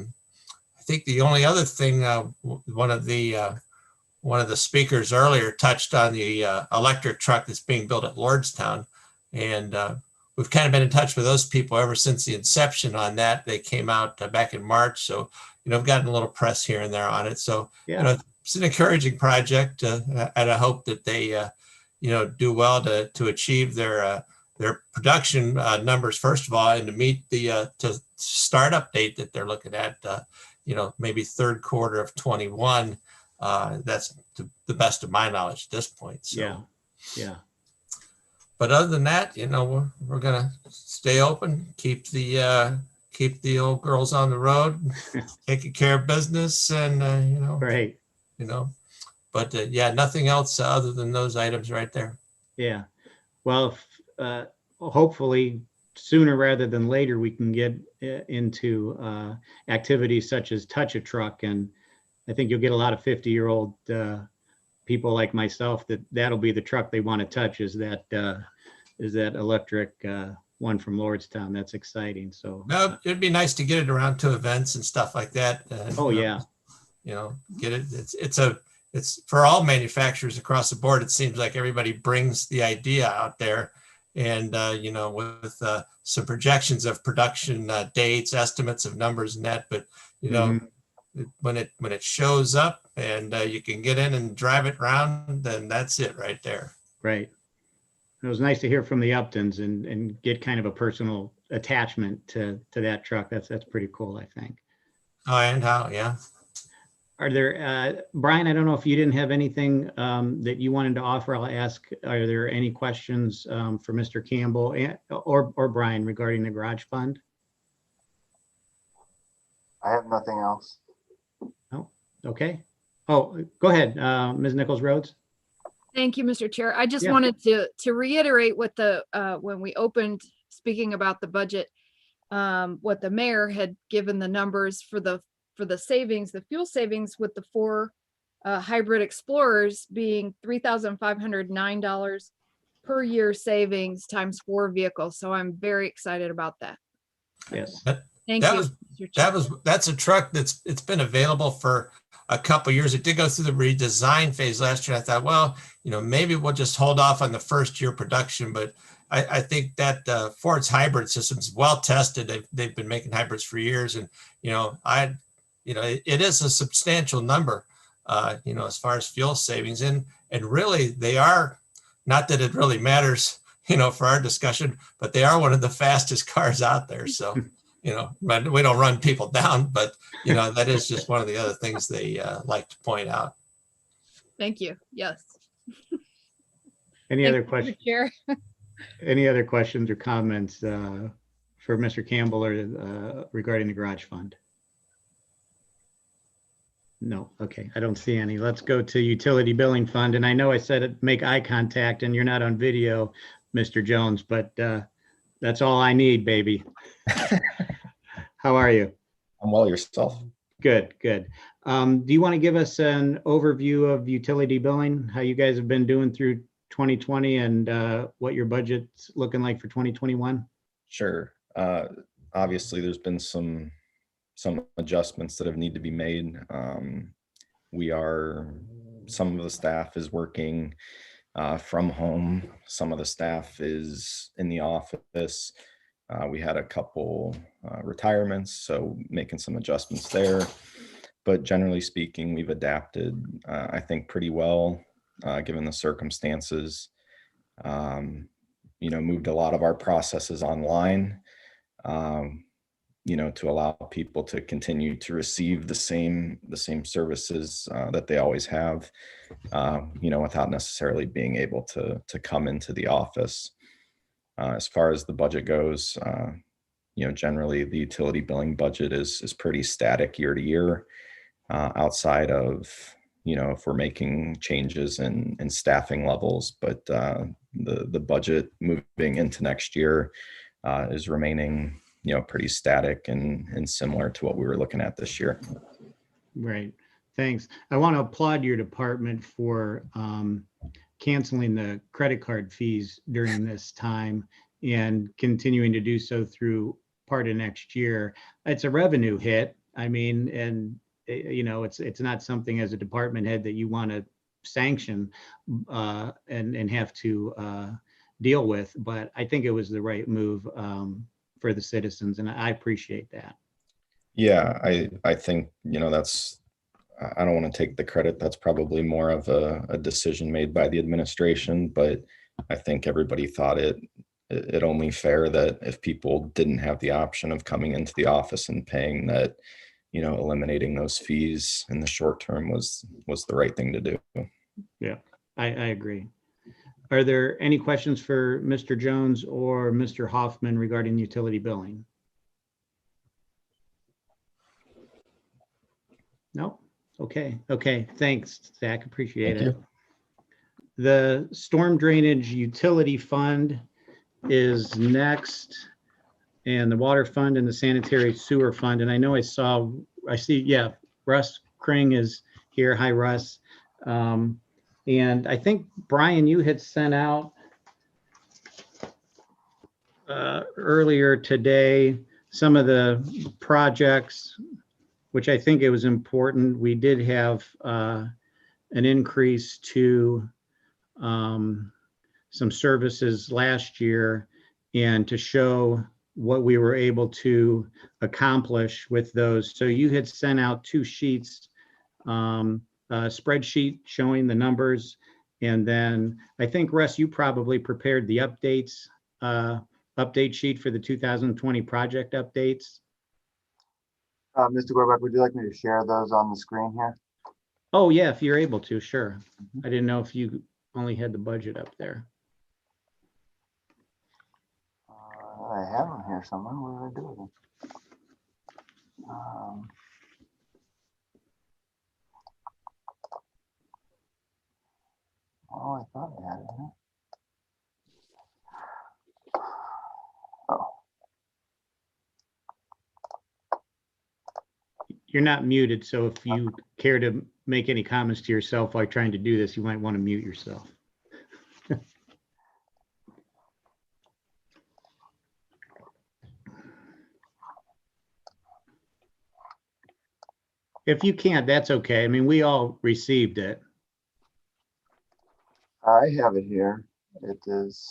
think the only other thing, one of the speakers earlier touched on the electric truck that's being built at Lordstown, and we've kind of been in touch with those people ever since the inception on that. They came out back in March, so I've gotten a little press here and there on it. So it's an encouraging project, and I hope that they do well to achieve their production numbers first of all, and to meet the startup date that they're looking at. Maybe third quarter of 21. That's to the best of my knowledge at this point. So.
Yeah.
But other than that, we're gonna stay open, keep the old girls on the road, taking care of business, and
Right.
But nothing else other than those items right there.
Yeah. Well, hopefully sooner rather than later, we can get into activities such as Touch a Truck. And I think you'll get a lot of 50-year-old people like myself that'll be the truck they want to touch, is that electric one from Lordstown. That's exciting. So
it'd be nice to get it around to events and stuff like that. Get it. It's for all manufacturers across the board. It seems like everybody brings the idea out there, and with some projections of production dates, estimates of numbers net. But when it shows up and you can get in and drive it around, then that's it right there.
Right. It was nice to hear from the Uptons and get kind of a personal attachment to that truck. That's pretty cool, I think.
Oh, and how, yeah.
Are there, Brine, I don't know if you didn't have anything that you wanted to offer. I'll ask, are there any questions for Mr. Campbell or Brine regarding the garage fund?
I have nothing else.
No, okay. Oh, go ahead, Ms. Nichols-Rhodes.
Thank you, Mr. Chair. I just
Yeah.
wanted to reiterate what when we opened, speaking about the budget, what the mayor had given the numbers for the savings, the fuel savings with the 4 hybrid Explorers being $3,509 per year savings times 4 vehicles. So I'm very excited about that.
Yes.
Thank you. Mr. Chair.
That's a truck it's been available for a couple of years. It did go through the redesign phase last year. I thought, well, maybe we'll just hold off on the first year production, but I think that Ford's hybrid system is well tested. They've been making hybrids for years, and it is a substantial number, as far as fuel savings, and really they are, not that it really matters, for our discussion, but they are one of the fastest cars out there. So, we don't run people down, but that is just one of the other things they like to point out.
Thank you. Yes.
Any other questions?
Chair.
Any other questions or comments for Mr. Campbell or regarding the garage fund? No. Okay. I don't see any. Let's go to utility billing fund. And I know I said it, make eye contact, and you're not on video, Mr. Jones, but that's all I need, baby. How are you?
I'm well, yourself.
Good, good. Do you want to give us an overview of utility billing, how you guys have been doing through 2020 and what your budget's looking like for 2021?
Sure. Obviously, there's been some adjustments that have need to be made. Some of the staff is working from home. Some of the staff is in the office. We had a couple retirements, so making some adjustments there. But generally speaking, we've adapted, I think, pretty well, given the circumstances. Moved a lot of our processes online, to allow people to continue to receive the same services that they always have, without necessarily being able to come into the office. As far as the budget goes, generally the utility billing budget is pretty static year to year, outside of, if we're making changes in staffing levels, but the budget moving into next year is remaining, pretty static and similar to what we were looking at this year.
Right. Thanks. I want to applaud your department for canceling the credit card fees during this time and continuing to do so through part of next year. It's a revenue hit. I mean, and it's not something as a department head that you want to sanction and have to deal with, but I think it was the right move for the citizens, and I appreciate that.
Yeah, I think, I don't want to take the credit. That's probably more of a decision made by the administration, but I think everybody thought it only fair that if people didn't have the option of coming into the office and paying, that, eliminating those fees in the short term was the right thing to do.
Yeah, I agree. Are there any questions for Mr. Jones or Mr. Hoffman regarding utility billing? No? Okay. Thanks, Zach. Appreciate it. The storm drainage utility fund is next, and the water fund and the sanitary sewer fund. And I know I see, yeah, Russ Kring is here. Hi, Russ. And I think, Brian, you had sent out earlier today some of the projects, which I think it was important. We did have an increase to some services last year and to show what we were able to accomplish with those. So you had sent out 2 sheets, a spreadsheet showing the numbers. And then I think, Russ, you probably prepared the updates, update sheet for the 2020 project updates.
Mr. Gorback, would you like me to share those on the screen here?
Oh, yeah, if you're able to, sure. I didn't know if you only had the budget up there.
I have them here somewhere. What did I do with them? Oh, I thought I had it here. Oh,
You're not muted, so if you care to make any comments to yourself while trying to do this, you might want to mute yourself. If you can't, that's okay. I mean, we all received it.
I have it here. It is.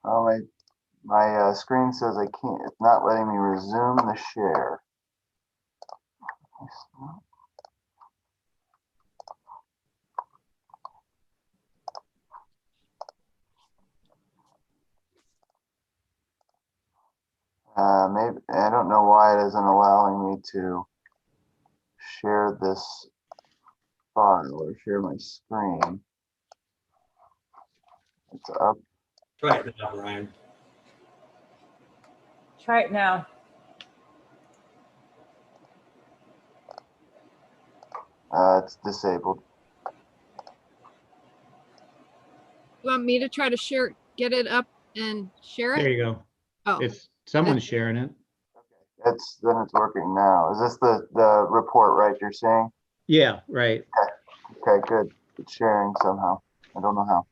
Oh, my screen says I can't. It's not letting me resume the share. Maybe I don't know why it isn't allowing me to share this file or share my screen. It's up.
Try it now, Brian.
Try it now.
It's disabled.
You want me to try to share, get it up and share
There
it?
you go.
Oh,
If someone's sharing it.
It's working now. Is this the report, right? You're saying?
Yeah, right.
Okay, good. It's sharing somehow. I don't know how.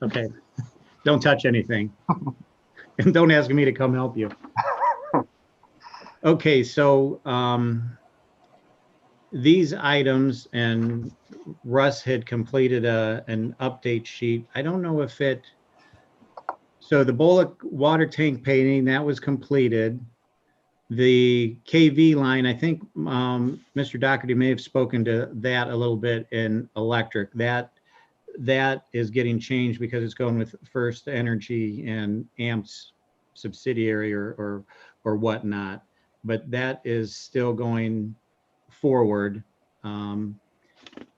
Okay. Don't touch anything. And don't ask me to come help you. Okay, so these items, and Russ had completed an update sheet. I don't know if it, so the Bullock water tank painting, that was completed. The KV line, I think Mr. Doherty may have spoken to that a little bit in electric. That is getting changed because it's going with First Energy and AMP's subsidiary or whatnot. But that is still going forward.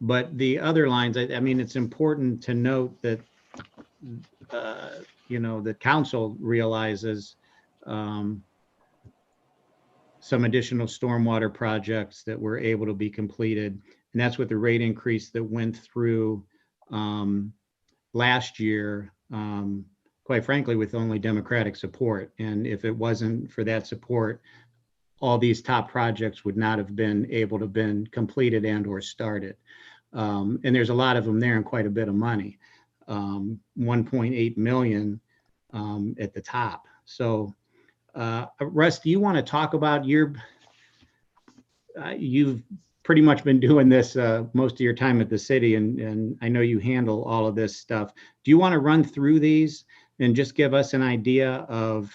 But the other lines, I mean, it's important to note that you know, the council realizes some additional stormwater projects that were able to be completed. And that's with the rate increase that went through last year, quite frankly, with only Democratic support. And if it wasn't for that support, all these top projects would not have been able to been completed and or started. And there's a lot of them there and quite a bit of money, 1.8 million at the top. So Russ, do you want to talk about your, you've pretty much been doing this most of your time at the city, and I know you handle all of this stuff. Do you want to run through these and just give us an idea of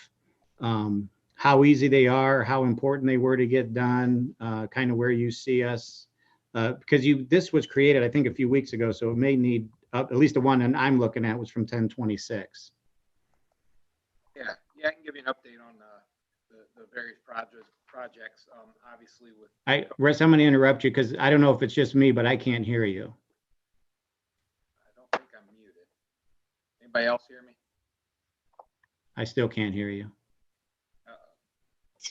how easy they are, how important they were to get done, kind of where you see us? Because this was created, I think, a few weeks ago, so it may need, at least the one that I'm looking at was from 10/26.
Yeah, I can give you an update on the various projects. Obviously, with
Russ, I'm going to interrupt you because I don't know if it's just me, but I can't hear you.
I don't think I'm muted. Anybody else hear me?
I still can't hear you.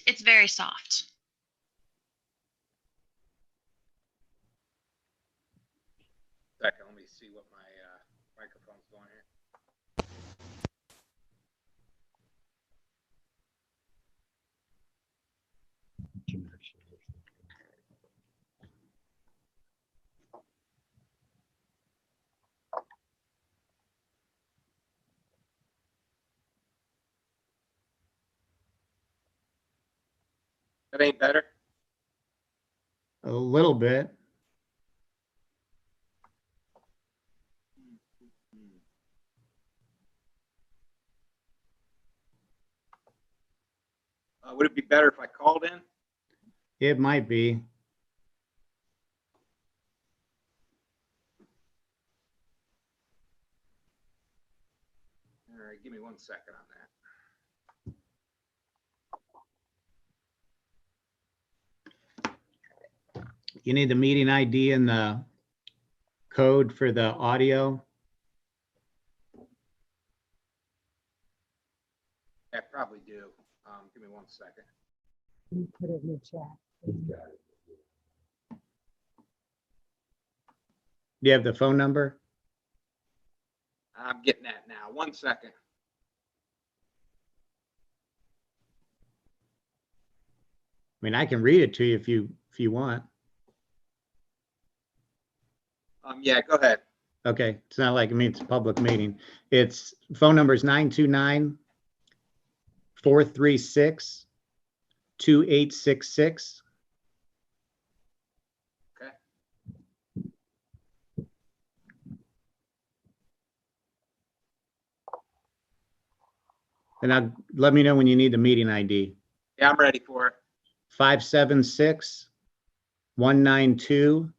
It's very soft.
Second, let me see what my microphone's going here. That ain't better?
A little bit.
Would it be better if I called in?
It might be.
All right, give me 1 second on that.
You need the meeting ID and the code for the audio.
I probably do. Give me 1 second.
You put it in the chat.
Do you have the phone number?
I'm getting that now. 1 second.
I mean, I can read it to you if you want.
Yeah, go ahead.
Okay, it's not like, I mean, it's a public meeting. It's phone number is 929-436-2866.
Okay.
And now let me know when you need the meeting ID.
Yeah, I'm ready for it.
576-192-9818.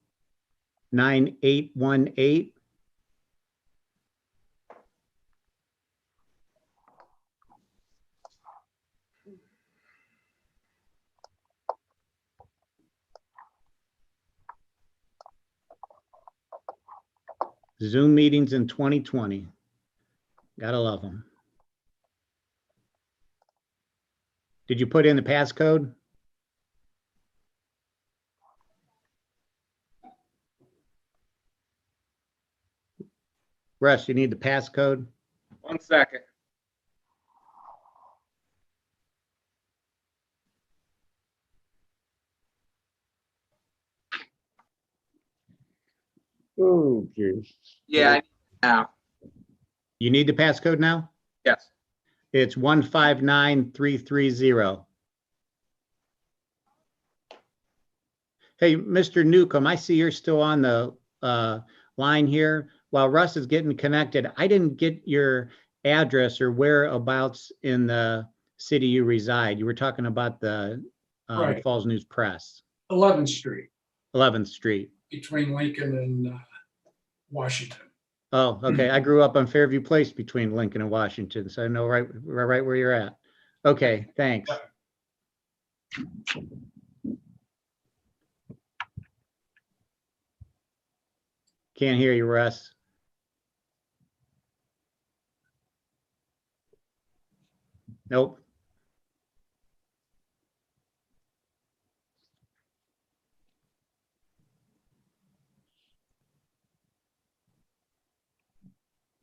Zoom meetings in 2020. Gotta love them. Did you put in the passcode? Russ, you need the passcode?
1 second.
Oh, geez.
Yeah, I need it now.
You need the passcode now?
Yes.
It's 159330. Hey, Mr. Newcomb, I see you're still on the line here. While Russ is getting connected, I didn't get your address or whereabouts in the city you reside. You were talking about the
Right.
Falls News Press.
11th Street,
11th Street.
between Lincoln and Washington.
Oh, okay. I grew up on Fairview Place between Lincoln and Washington, so I know right where you're at. Okay, thanks. Can't hear you, Russ. Nope.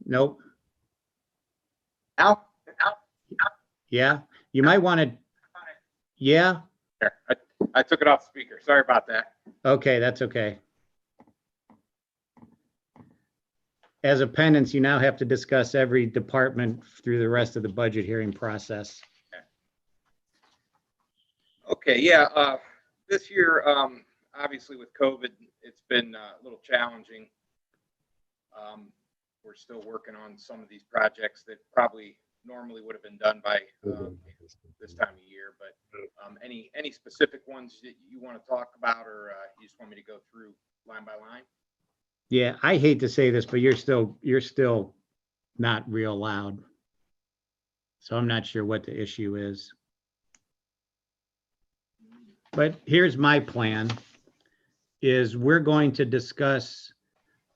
Nope.
Al?
Yeah, you might want to. Yeah.
There, I took it off speaker. Sorry about that.
Okay, that's okay. As a penance, you now have to discuss every department through the rest of the budget hearing process.
Okay, yeah. This year, obviously with COVID, it's been a little challenging. We're still working on some of these projects that probably normally would have been done by this time of year, but any specific ones that you want to talk about, or you just want me to go through line by line?
Yeah, I hate to say this, but you're still not real loud. So I'm not sure what the issue is. But here's my plan, is we're going to discuss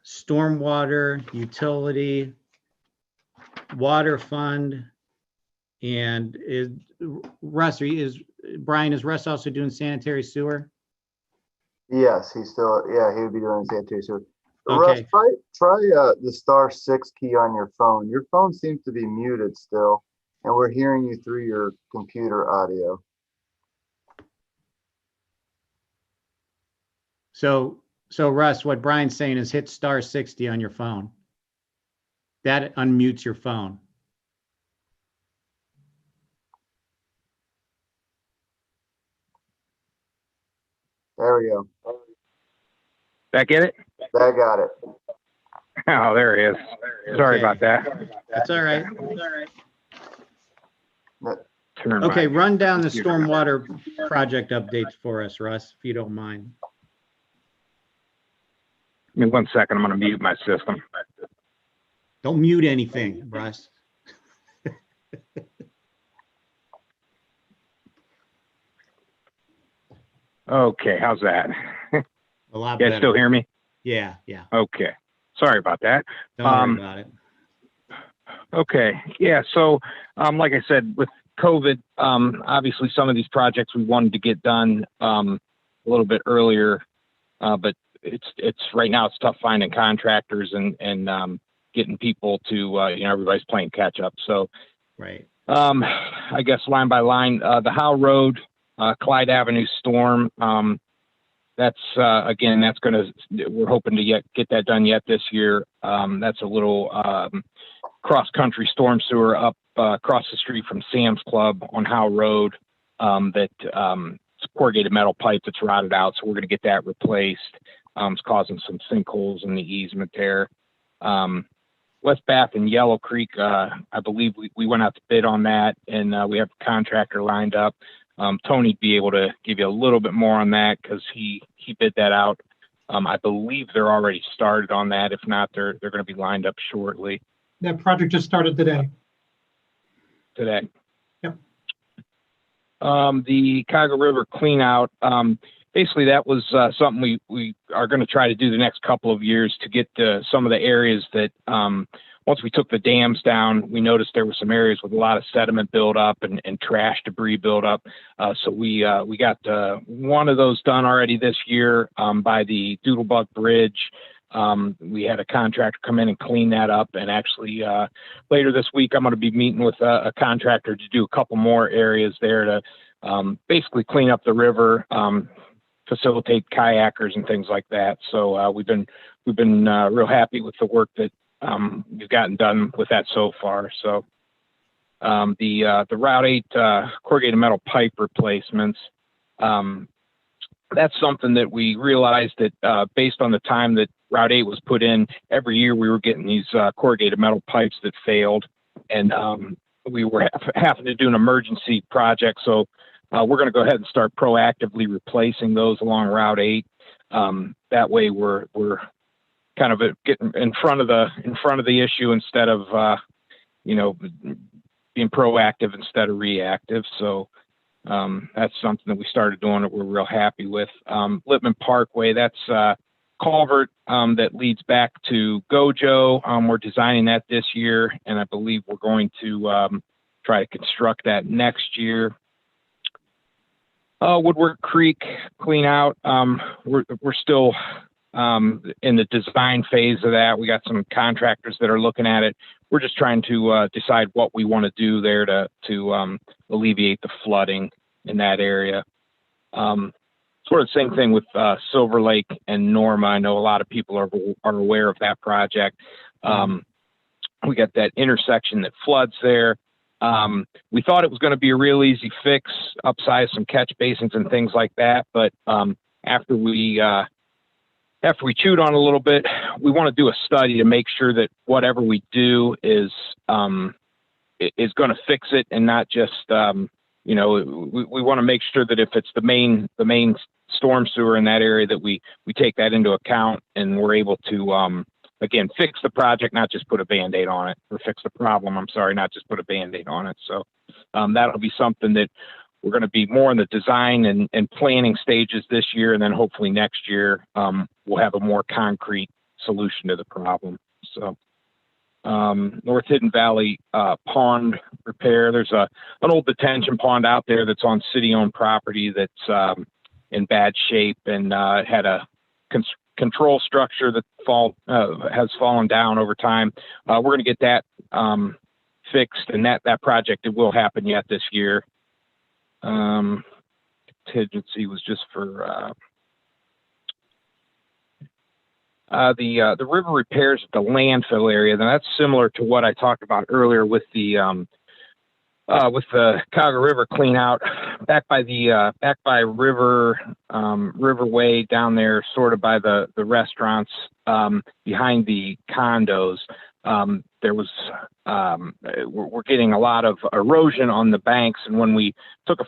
stormwater, utility, water fund, and Brine, is Russ also doing sanitary sewer?
Yes, he would be doing sanitary sewer.
Okay.
Russ, try the *6 key on your phone. Your phone seems to be muted still, and we're hearing you through your computer audio.
So Russ, what Brian's saying is hit *60 on your phone. That unmutes your phone.
There we go.
That get it?
I got it.
Oh, there he is. Sorry
Okay.
about that.
That's all right.
Turn
Okay,
my
run down the
computer.
stormwater project updates for us, Russ, if you don't mind.
Give me 1 second. I'm going to mute my system.
Don't mute anything, Russ.
Okay, how's that?
A lot
You guys
better.
still hear me?
Yeah, yeah.
Okay. Sorry about that.
Don't worry about it.
Okay. Yeah. So, like I said, with COVID, obviously some of these projects we wanted to get done a little bit earlier, but it's right now it's tough finding contractors and getting people to everybody's playing catch up. So,
right.
I guess line by line, the Howe Road, Clyde Avenue storm. That's again, that's we're hoping to get that done yet this year. That's a little cross-country storm sewer up across the street from Sam's Club on Howe Road. It's corrugated metal pipe that's rotted out, so we're going to get that replaced. It's causing some sinkholes in the easement there. West Bath and Yellow Creek, I believe we went out to bid on that, and we have a contractor lined up. Tony'd be able to give you a little bit more on that because he bid that out. I believe they're already started on that. If not, they're going to be lined up shortly.
That project just started today.
Today.
Yep.
The Cuyahoga River cleanout, basically that was something we are going to try to do the next couple of years to get to some of the areas that once we took the dams down, we noticed there were some areas with a lot of sediment buildup and trash debris buildup. So we got one of those done already this year by the Doodlebug Bridge. We had a contractor come in and clean that up, and actually later this week I'm going to be meeting with a contractor to do a couple more areas there to basically clean up the river, facilitate kayakers and things like that. So we've been real happy with the work that we've gotten done with that so far. So the Route 8 corrugated metal pipe replacements, that's something that we realized that based on the time that Route 8 was put in, every year we were getting these corrugated metal pipes that failed, and we were having to do an emergency project. So we're going to go ahead and start proactively replacing those along Route 8. That way we're kind of getting in front of the issue instead of being proactive instead of reactive. So that's something that we started doing that we're real happy with. Lippman Parkway, that's culvert that leads back to Gojo. We're designing that this year, and I believe we're going to try to construct that next year. Woodward Creek clean out. We're still in the design phase of that. We got some contractors that are looking at it. We're just trying to decide what we want to do there to alleviate the flooding in that area. Sort of the same thing with Silver Lake and Norma. I know a lot of people are aware of that project. We got that intersection that floods there. We thought it was going to be a real easy fix, upsize some catch basins and things like that. But after we chewed on it a little bit, we want to do a study to make sure that whatever we do is going to fix it, and not just we want to make sure that if it's the main storm sewer in that area, that we take that into account and we're able to again fix the project, not just put a Band-Aid on it, or fix the problem. I'm sorry, not just put a Band-Aid on it. So that'll be something that we're going to be more in the design and planning stages this year, and then hopefully next year we'll have a more concrete solution to the problem. So North Hidden Valley pond repair. There's an old detention pond out there that's on city-owned property that's in bad shape, and had a control structure that has fallen down over time. We're going to get that fixed, and that project, it will happen yet this year. Contingency was just for the river repairs at the landfill area. And that's similar to what I talked about earlier with the Cuyahoga River clean out. back by the back by Riverway down there, sort of by the restaurants behind the condos. There was we're getting a lot of erosion on the banks, and when we took a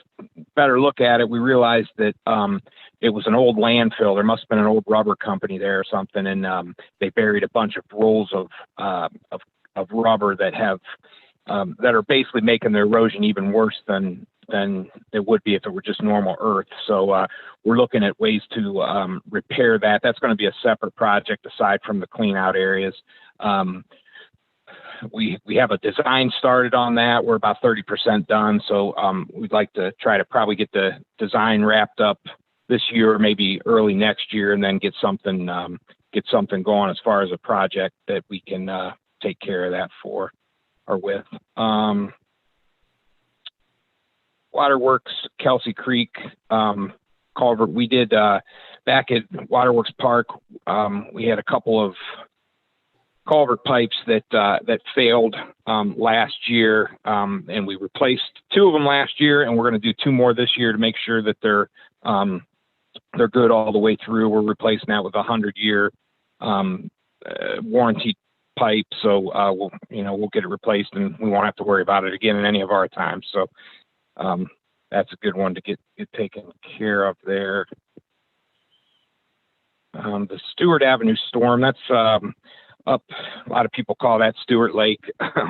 better look at it, we realized that it was an old landfill. There must have been an old rubber company there or something, and they buried a bunch of rolls of rubber that have that are basically making the erosion even worse than it would be if it were just normal earth. So we're looking at ways to repair that. That's going to be a separate project aside from the clean out areas. We have a design started on that. We're about 30% done. So we'd like to try to probably get the design wrapped up this year, or maybe early next year, and then get something going as far as a project that we can take care of that for or with. Waterworks, Kelsey Creek, Culvert. We did back at Waterworks Park. We had a couple of culvert pipes that failed last year, and we replaced 2 of them last year, and we're going to do 2 more this year to make sure that they're good all the way through. We're replacing that with a 100-year warranty pipe, so we'll get it replaced, and we won't have to worry about it again in any of our time. So that's a good one to get taken care of there. The Steward Avenue storm, that's up. A lot of people call that Stewart Lake.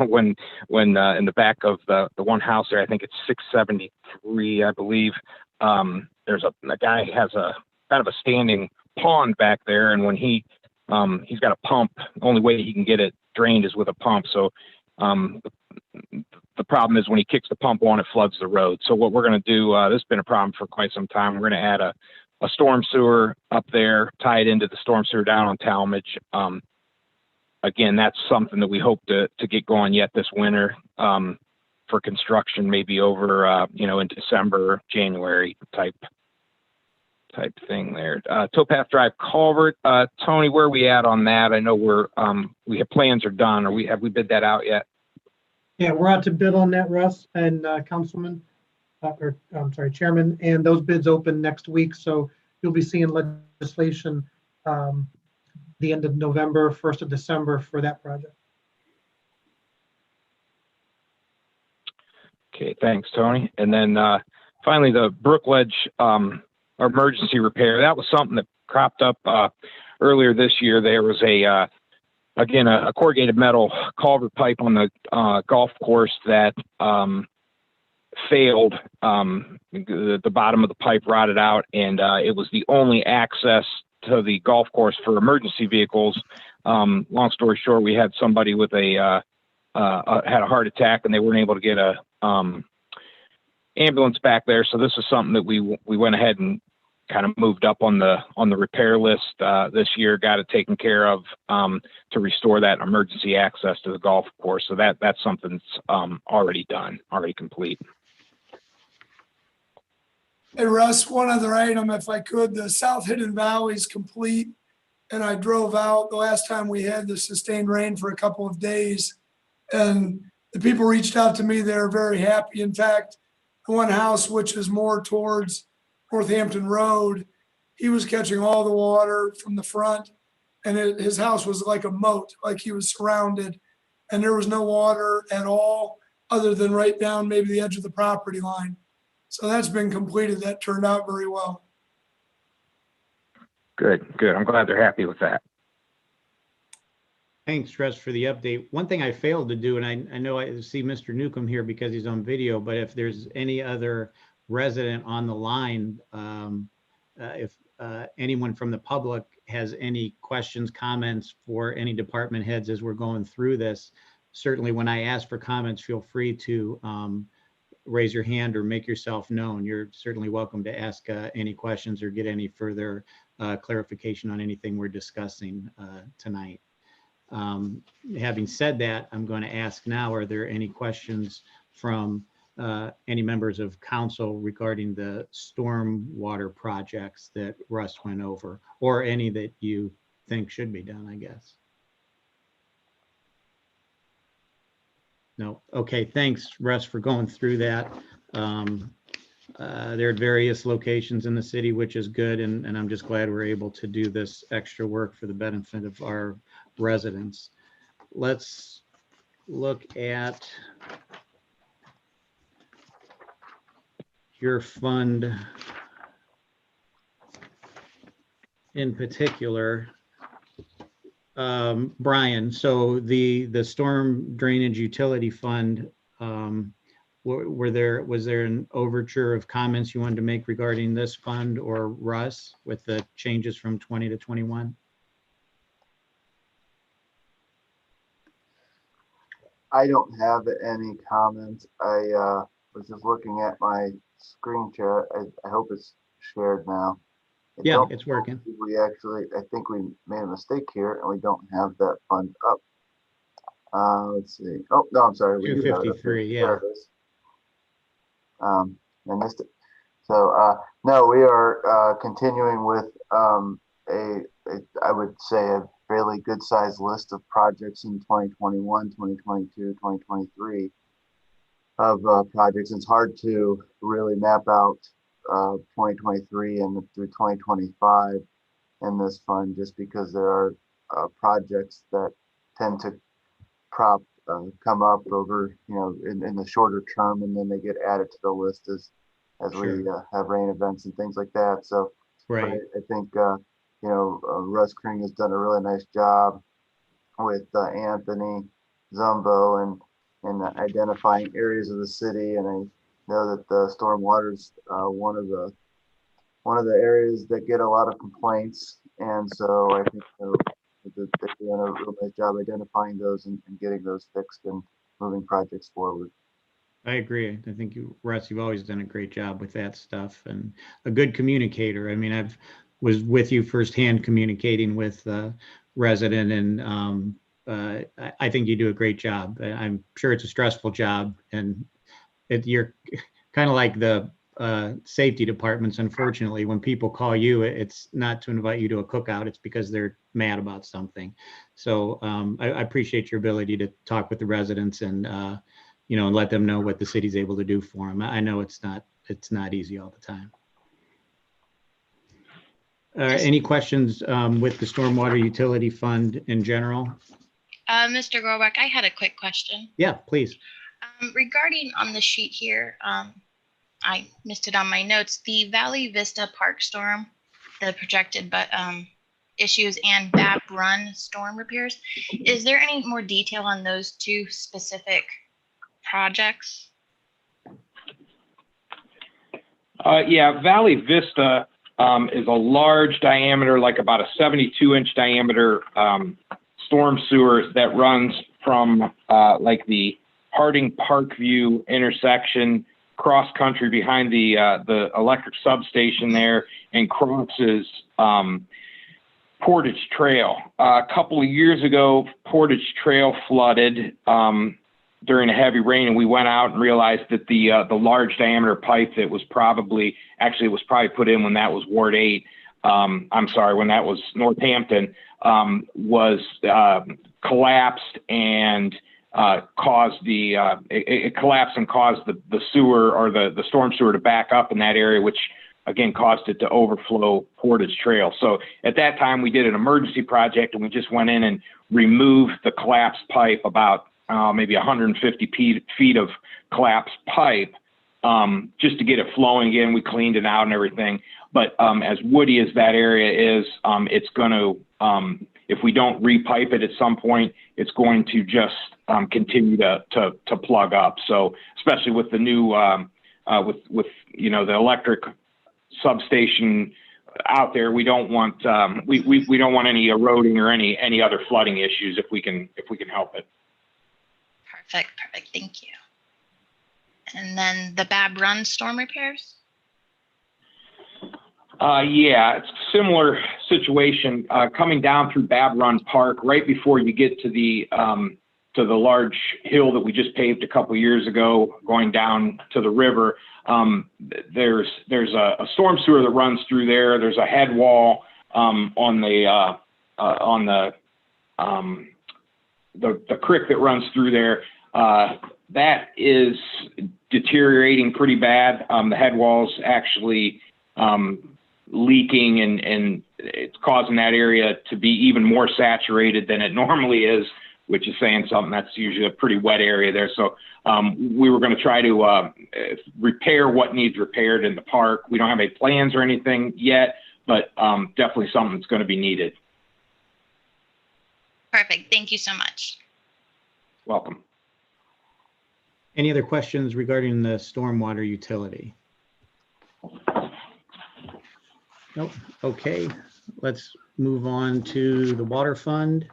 when in the back of the one house there, I think it's 673, I believe. There's a guy has a kind of a standing pond back there, and when he's got a pump, the only way he can get it drained is with a pump. So the problem is when he kicks the pump on, it floods the road. So what we're going to do, this has been a problem for quite some time. We're going to add a storm sewer up there, tie it into the storm sewer down on Talmadge. Again, that's something that we hope to get going yet this winter for construction, maybe over, in December, January type thing there. Towpath Drive Culvert. Tony, where are we at on that? I know we have plans are done. Have we bid that out yet?
Yeah, we're out to bid on that, Russ and Councilman, Chairman, and those bids open next week. So you'll be seeing legislation the end of November, 1st of December for that project.
Okay, thanks, Tony. And then finally, the Brookledge emergency repair. That was something that cropped up earlier this year. There was a corrugated metal culvert pipe on the golf course that failed. The bottom of the pipe rotted out, and it was the only access to the golf course for emergency vehicles. Long story short, we had somebody with had a heart attack, and they weren't able to get a ambulance back there. So this is something that we went ahead and kind of moved up on the repair list this year, got it taken care of to restore that emergency access to the golf course. So that's something that's already done, already complete.
Hey, Russ, one other item, if I could. The South Hidden Valley is complete, and I drove out the last time we had the sustained rain for a couple of days, and the people reached out to me. They're very happy. In fact, the one house, which is more towards Northampton Road, he was catching all the water from the front, and his house was like a moat, like he was surrounded, and there was no water at all other than right down maybe the edge of the property line. So that's been completed. That turned out very well.
Good. I'm glad they're happy with that.
Thanks, Russ, for the update. One thing I failed to do, and I know I see Mr. Newcomb here because he's on video, but if there's any other resident on the line, if anyone from the public has any questions, comments for any department heads as we're going through this, certainly when I ask for comments, feel free to raise your hand or make yourself known. You're certainly welcome to ask any questions or get any further clarification on anything we're discussing tonight. Having said that, I'm going to ask now, are there any questions from any members of council regarding the stormwater projects that Russ went over, or any that you think should be done, I guess? No. Okay. Thanks, Russ, for going through that. They're at various locations in the city, which is good, and I'm just glad we're able to do this extra work for the benefit of our residents. Let's look at your fund in particular. Brian, so the storm drainage utility fund, was there an overture of comments you wanted to make regarding this fund, or Russ, with the changes from 20 to 21?
I don't have any comments. I was just looking at my screen share. I hope it's shared now.
Yeah, it's working.
I think we made a mistake here and we don't have that fund up. Let's see. Oh, no, I'm sorry. We do have it up here.
253, yeah.
There it is. I missed it. So, no, we are continuing with I would say a fairly good sized list of projects in 2021, 2022, 2023 of projects. It's hard to really map out 2023 and through 2025 in this fund, just because there are projects that tend to come up over, in the shorter term, and then they get added to the list as we have rain events and things like that. So
right.
I think Russ Kring has done a really nice job with Anthony Zumbo and identifying areas of the city, and I know that the stormwater is one of the areas that get a lot of complaints, and so I think they're doing a real nice job identifying those and getting those fixed and moving projects forward.
I agree. I think Russ, you've always done a great job with that stuff, and a good communicator. I mean, was with you firsthand communicating with resident, and I think you do a great job. I'm sure it's a stressful job, and you're kind of like the safety departments. Unfortunately, when people call you, it's not to invite you to a cookout, it's because they're mad about something. So I appreciate your ability to talk with the residents and and let them know what the city's able to do for them. I know it's not easy all the time. Any questions with the stormwater utility fund in general?
Mr. Gorback, I had a quick question.
Yeah, please.
Regarding on the sheet here, I missed it on my notes, the Valley Vista Park storm, the projected issues, and Bab Run storm repairs. Is there any more detail on those two specific projects?
Yeah, Valley Vista is a large diameter, like about a 72-inch diameter storm sewer that runs from like the Harding Parkview intersection cross country behind the electric substation there and crosses Portage Trail. A couple of years ago, Portage Trail flooded during a heavy rain, and we went out and realized that the large diameter pipe that was probably put in when that was Ward 8. When that was Northampton, was collapsed and caused it collapsed and caused the sewer, or the storm sewer, to back up in that area, which again caused it to overflow Portage Trail. So at that time we did an emergency project, and we just went in and removed the collapsed pipe, about maybe 150 feet of collapsed pipe, just to get it flowing again. We cleaned it out and everything. But as woody as that area is, it's going to, if we don't repipe it at some point, it's going to just continue to plug up. So especially with the new, with the electric substation out there, we don't want we don't want any eroding or any other flooding issues if we can help it.
Perfect. Thank you. And then the Bab Run storm repairs?
Yeah, it's a similar situation coming down through Bab Run Park right before you get to the large hill that we just paved a couple years ago, going down to the river. There's a storm sewer that runs through there. There's a head wall on the creek that runs through there. That is deteriorating pretty bad. The head wall's actually leaking, and it's causing that area to be even more saturated than it normally is, which is saying something. That's usually a pretty wet area there. So we were going to try to repair what needs repaired in the park. We don't have any plans or anything yet, but definitely something that's going to be needed.
Perfect. Thank you so much.
Welcome.
Any other questions regarding the stormwater utility? Nope. Okay, let's move on to the water fund.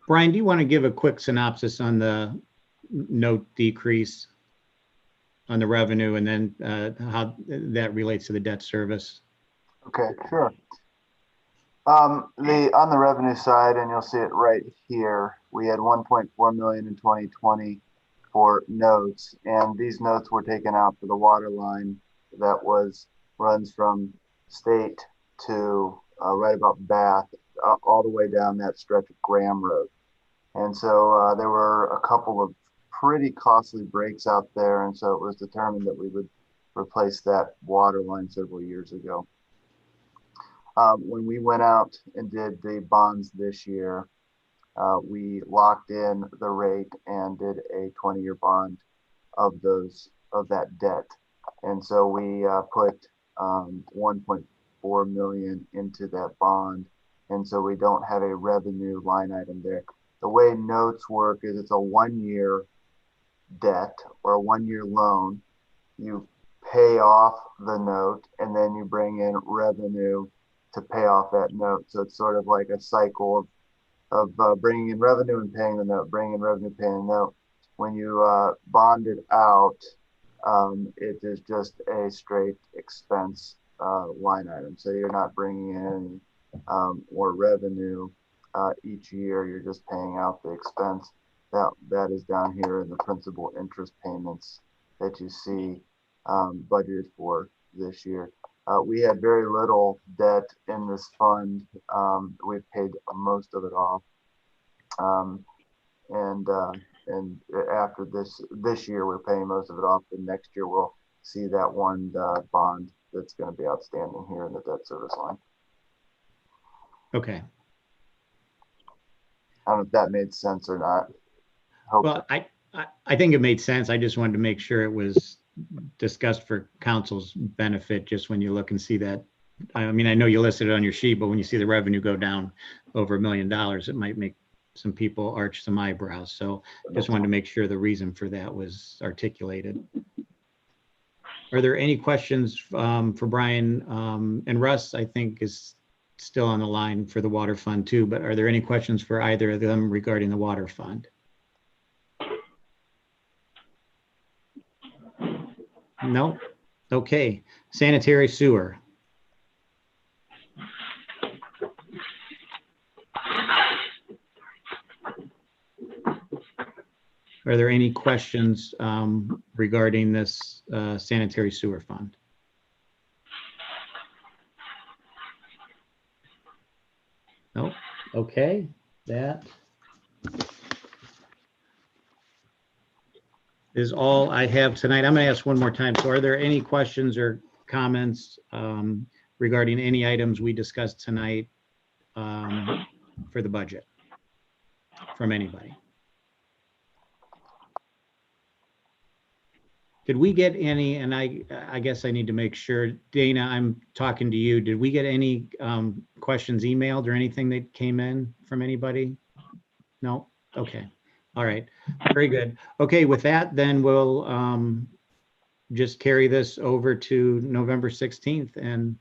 Brine, do you want to give a quick synopsis on the note decrease on the revenue, and then how that relates to the debt service?
Okay, sure. On the revenue side, and you'll see it right here, we had 1.4 million in 2020 for notes, and these notes were taken out for the water line that runs from State to right about Bath, all the way down that stretch of Graham Road. And so there were a couple of pretty costly breaks out there, and so it was determined that we would replace that water line several years ago. When we went out and did the bonds this year, we locked in the rate and did a 20-year bond of that debt. And so we put 1.4 million into that bond. And so we don't have a revenue line item there. The way notes work is it's a 1-year debt or a 1-year loan. You pay off the note and then you bring in revenue to pay off that note. So it's sort of like a cycle of bringing in revenue and paying the note, bringing in revenue, paying the note. When you bond it out, it is just a straight expense line item. So you're not bringing in any more revenue each year. You're just paying out the expense. That is down here in the principal interest payments that you see budgeted for this year. We had very little debt in this fund. We've paid most of it off. And after this year, we're paying most of it off. And next year, we'll see that one bond that's going to be outstanding here in the debt service line.
Okay.
I don't know if that made sense or not.
Well, I think it made sense. I just wanted to make sure it was discussed for council's benefit, just when you look and see that. I mean, I know you listed it on your sheet, but when you see the revenue go down over $1 million, it might make some people arch some eyebrows. So just wanted to make sure the reason for that was articulated. Are there any questions for Brine? And Russ, I think, is still on the line for the water fund too, but are there any questions for either of them regarding the water fund? No? Okay. Sanitary sewer. Are there any questions regarding this sanitary sewer fund? No? Okay. That is all I have tonight. I'm going to ask one more time. So are there any questions or comments regarding any items we discussed tonight for the budget from anybody? Did we get any, and I guess I need to make sure, Dana, I'm talking to you. Did we get any questions emailed or anything that came in from anybody? No? Okay. All right. Very good. Okay, with that, then we'll just carry this over to November 16th and